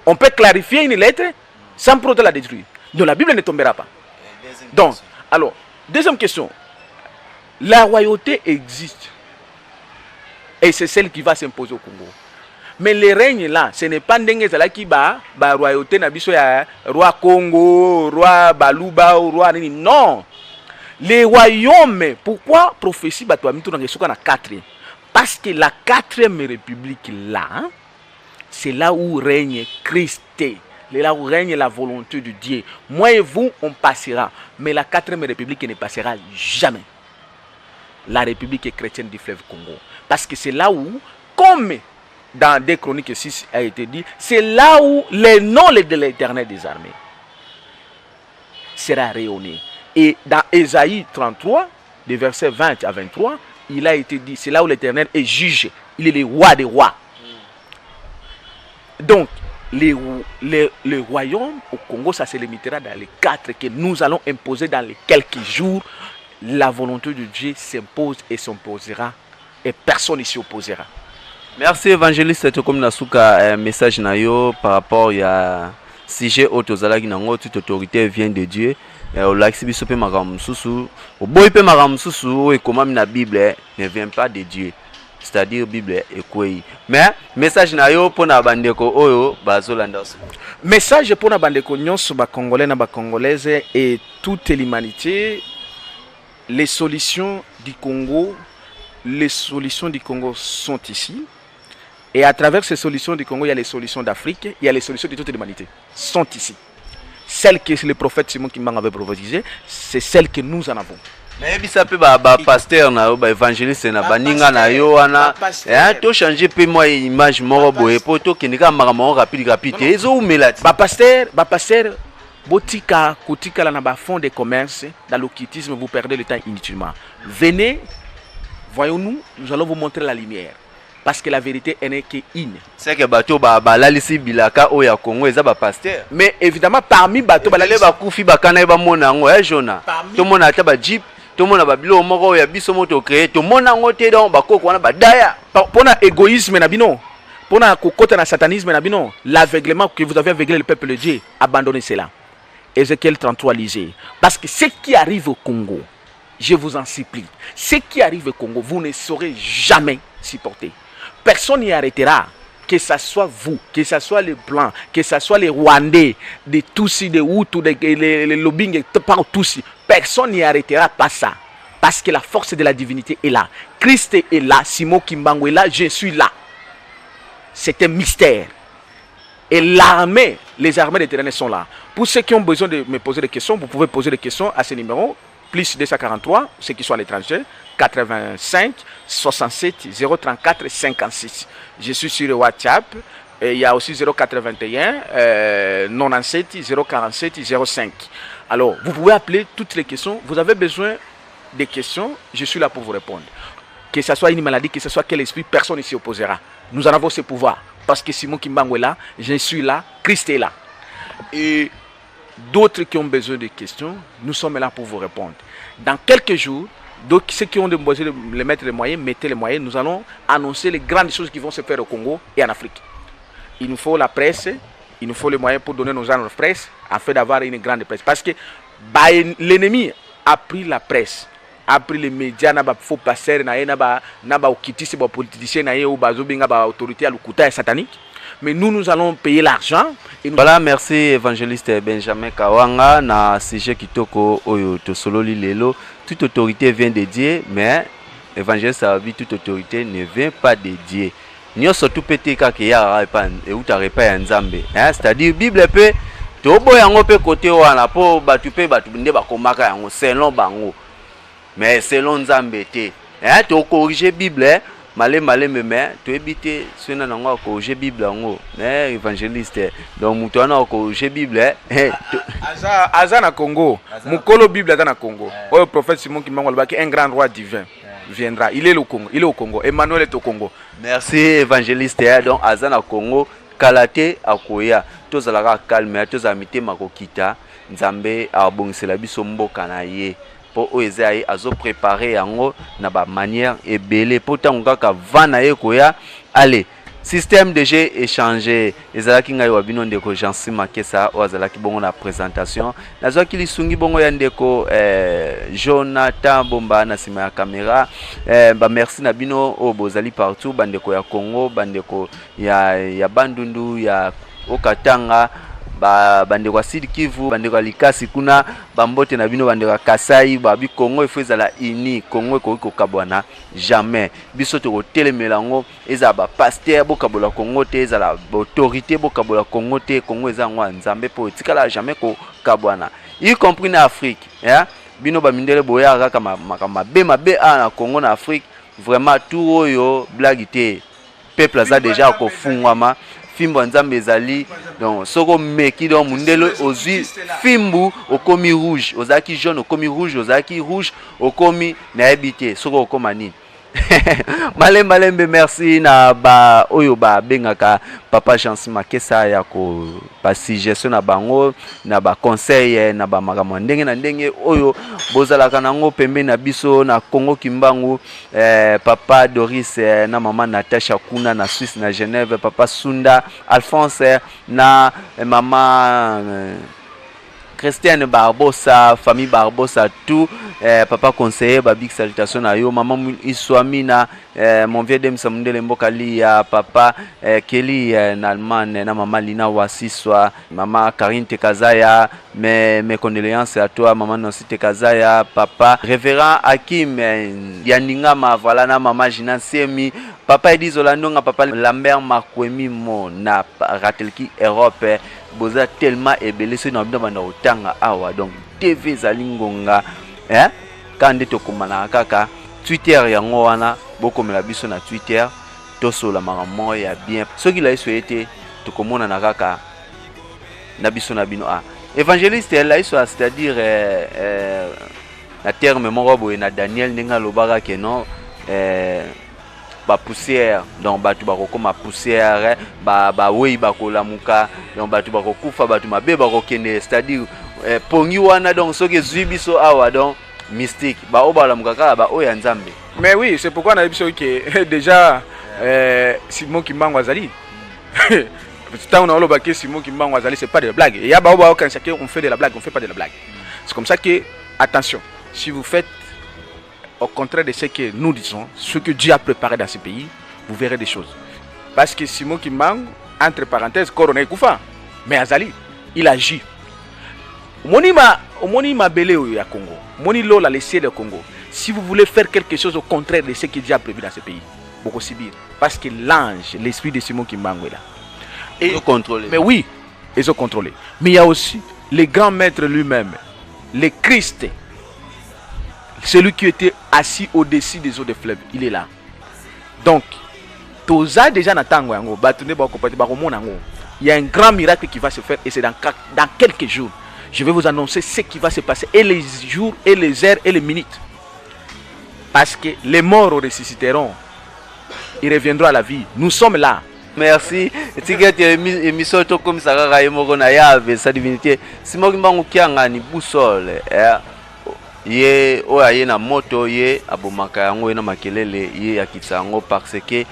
On peut clarifier une lettre sans pour autant la détruire. Donc la Bible ne tombera pas. Donc, alors, deuxième question. La royauté existe. Et c'est celle qui va s'imposer au Congo. Mais les règnes là, ce n'est pas Ndenge qui ba royauté na biso ya roi Congo, roi Baluba, roi nini. Non. Les royaumes, pourquoi prophétie batoamitu na 4? Parce que la 4e république là, c'est là où règne Christ. C'est là où règne la volonté de Dieu. Moi et vous, on passera. Mais la 4e république ne passera jamais. La république chrétienne du fleuve Congo. Parce que c'est là où, comme dans 2 Chroniques 6 a été dit, c'est là où le nom de l'Éternel des armées sera rayonné. Et dans Ésaïe 33, des versets 20 à 23, il a été dit, c'est là où l'Éternel est juge. Il est le roi des rois. Donc, les royaumes au Congo, ça se limitera dans les 4 que nous allons imposer dans les quelques jours. La volonté de Dieu s'impose et s'imposera. Et personne ne s'y opposera. Merci évangéliste Tokom Nasuka, message nayo par rapport à sujet autozalaki nango, toute autorité vient de Dieu. Olaxi biso pe makambo susu, oboyi pe makambo susu et comment la Bible ne vient pas de Dieu. C'est-à-dire Bible ekweyi. Mais message nayo pona bandeko oyo bazolanda. Message pona bandeko nyonso ba congolais na ba congolaises et toute l'humanité. Les solutions du Congo sont ici. Et à travers ces solutions du Congo, il y a les solutions d'Afrique, il y a les solutions de toute l'humanité. Sont ici. Celles que le prophète Simon Kimbangu avait prophétisées, c'est celles que nous en avons. Mais ça peut pasteur na ba évangéliste na baninga na yo wana to changer pe moi image moko boye poto kinika makambo rapide ezo umela ba pasteur botika kotika la na ba fond de commerce dans l'occultisme, vous perdez le temps inutilement. Venez, voyons-nous, nous allons vous montrer la lumière. Parce que la vérité n'est qu'une. C'est que bateau lalisi bilaka o ya Congo eza ba pasteur. Mais évidemment parmi bateau balalé ba kufi bakana ba mona ngo ya jona. To mona ta ba jeep, to mona ba bilo moko ya biso moto créé, to mona ngo te donc ba koko wana ba daya. Pona égoïsme na bino. Pona kokota na satanisme na bino, l'aveuglement que vous avez aveuglé le peuple de Dieu, abandonnez cela. Ézéchiel 33 lisez. Parce que ce qui arrive au Congo, je vous en supplie, ce qui arrive au Congo, vous ne saurez jamais supporter. Personne n'y arrêtera, que ce soit vous, que ce soit les Blancs, que ce soit les Rwandais, des Tutsis, des Hutus, les Lobing, partout. Personne n'y arrêtera pas ça. Parce que la force de la divinité est là. Christ est là, Simon Kimbangu est là, je suis là. C'est un mystère. Et l'armée, les armées d'éternel sont là. Pour ceux qui ont besoin de me poser des questions, vous pouvez poser des questions à ce numéro, plus 243, ceux qui sont à l'étranger, 85 67 034 56. Je suis sur le WhatsApp. Et il y a aussi 081 97 047 05. Alors, vous pouvez appeler toutes les questions. Vous avez besoin des questions, je suis là pour vous répondre. Que ce soit une maladie, que ce soit quel esprit, personne ne s'y opposera. Nous en avons ce pouvoir. Parce que Simon Kimbangu est là, je suis là, Christ est là. Et d'autres qui ont besoin de questions, nous sommes là pour vous répondre. Dans quelques jours, donc ceux qui ont besoin de mettre les moyens, mettez les moyens. Nous allons annoncer les grandes choses qui vont se faire au Congo et en Afrique. Il nous faut la presse, il nous faut les moyens pour donner nos genres de presse, afin d'avoir une grande presse. Parce que l'ennemi a pris la presse, a pris les médias, n'a pas faux passer, n'a pas occupé les politiciens, n'a pas autorité à l'oukuta satanique. Mais nous allons payer l'argent. Voilà, merci évangéliste Benjamin Kawanga. Na sujet kitoko oyo to sololi lelo. Toute autorité vient de Dieu, mais évangéliste a dit toute autorité ne vient pas de Dieu. Nyo surtout pété kaka ya repan et ou ta repa ya nzambe. C'est-à-dire Bible peut to boyango pe côté wana po batu pe batu nde bakomaka yango selon bango. Mais selon nzambe te. To corriger Bible malé mais tu éviter ce n'a pas corriger Bible en mais évangéliste donc mutu na corriger Bible aza na Congo mukolo Bible dans na Congo le prophète Simon Kimbangu alobaki un grand roi divin viendra, il est au Congo, Emmanuel est au Congo. Merci évangéliste donc aza na Congo kalate akoya tozalaka calme tozamite makokita nzambe abongisela biso mboka na ye po oezai azo préparer yango na ba manière ebele po tango kaka vana ye koya allez système de jeu échangé ezalaki ngai wa bino ndeko Jansi Makesa o azalaki bongo na présentation nazwaki lisungi bongo ya ndeko Jonathan Bomba na sima ya caméra ba merci na bino o bozali partout bandeko ya Congo bandeko ya Bandundu ya Okatanga bandeko ya Sud Kivu bandeko ya Likasi kuna bambote na bino bandeko ya Kasai babi Congo ifo ezala ini Congo ekoki kokabwana jamais biso tokotelemela ngo eza ba pasteur bokabola Congo te ezala autorité bokabola Congo te Congo eza ngwa nzambe po etikala jamais kokabwana y compris na Afrique bino bamindele boya kaka mabe na Congo na Afrique vraiment tout oyo blague te peuple aza déjà kofungwama fimbo nzambe ezali donc soko meki donc mundelo ozwi fimbu okomi rouge ozaki jaune okomi rouge ozaki rouge okomi na habité soko okoma nini malembe merci na ba oyo ba bengaka papa Jansi Makesa ya ko ba suggestion na bango na ba conseil na ba makambo ndenge na ndenge oyo bozalaka nango pembe na biso na Congo Kimbangu papa Doris na mama Natasha kuna na Suisse na Genève papa Sunda Alphonse na mama Christiane Barbosa, famille Barbosa, tout, papa conseiller, big salutation à yo, maman Iswamina, mon vieux dem Samundele Mbokali, papa Kelly Nalman, na maman Lina Wasiswa, maman Karine Tekazaya, mes condoléances à toi, maman Nancy Tekazaya, papa révérend Hakim Yaningama, voilà na maman Jina Semi, papa Edi Zolandonga, papa Lambert Makwemi Mo, na Ratelki Europe, boza tellement ebele so na bino banda otanga awa donc TV zalingonga kande tokomana kaka Twitter yango wana bokomela biso na Twitter tosola makambo ya bien soki la iso ete tokomona na kaka na biso na bino évangéliste la iso c'est-à-dire na terme moko boye na Daniel ndenga lobaka ke non ba poussière donc batu bakokoma poussière ba wei bakolamuka donc batu bakokufa batu mabe bakokende c'est-à-dire pongi wana donc soki zwi biso awa donc mystique ba obalamuka kala ba oya nzambe. Mais oui, c'est pourquoi on a dit que déjà Simon Kimbangu azali tant on a le Simon Kimbangu azali c'est pas de la blague. Il y a ba quand chacun on fait de la blague, on fait pas de la blague. C'est comme ça que attention, si vous faites au contraire de ce que nous disons, ce que Dieu a préparé dans ce pays, vous verrez des choses. Parce que Simon Kimbangu, entre parenthèses, Corona Koufa, mais Azali, il agit. Moni ma belé au Congo, Moni lo la laissé le Congo. Si vous voulez faire quelque chose au contraire de ce que Dieu a prévu dans ce pays, beaucoup subir. Parce que l'ange, l'esprit de Simon Kimbangu est là. Et ils ont contrôlé. Mais oui, ils ont contrôlé. Mais il y a aussi le grand maître lui-même, le Christ. Celui qui était assis au-dessus des eaux de fleuve, il est là. Donc, Toza déjà n'attend il y a un grand miracle qui va se faire et c'est dans quelques jours. Je vais vous annoncer ce qui va se passer et les jours et les heures et les minutes. Parce que les morts ressusciteront. Ils reviendront à la vie. Nous sommes là. Merci. Émission comme ça sa divinité. Simon Kimbangu kianga ni boussole. Ye oya na moto ye abomaka yango na makelele ye akitsa yango parce que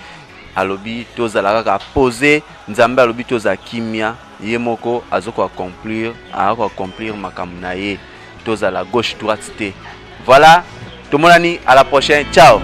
alobi tozala kaka poser nzambe alobi toza kimia ye moko azoko accomplir makambo na ye tozala gauche droite te. Voilà, tout le monde à la prochaine, ciao.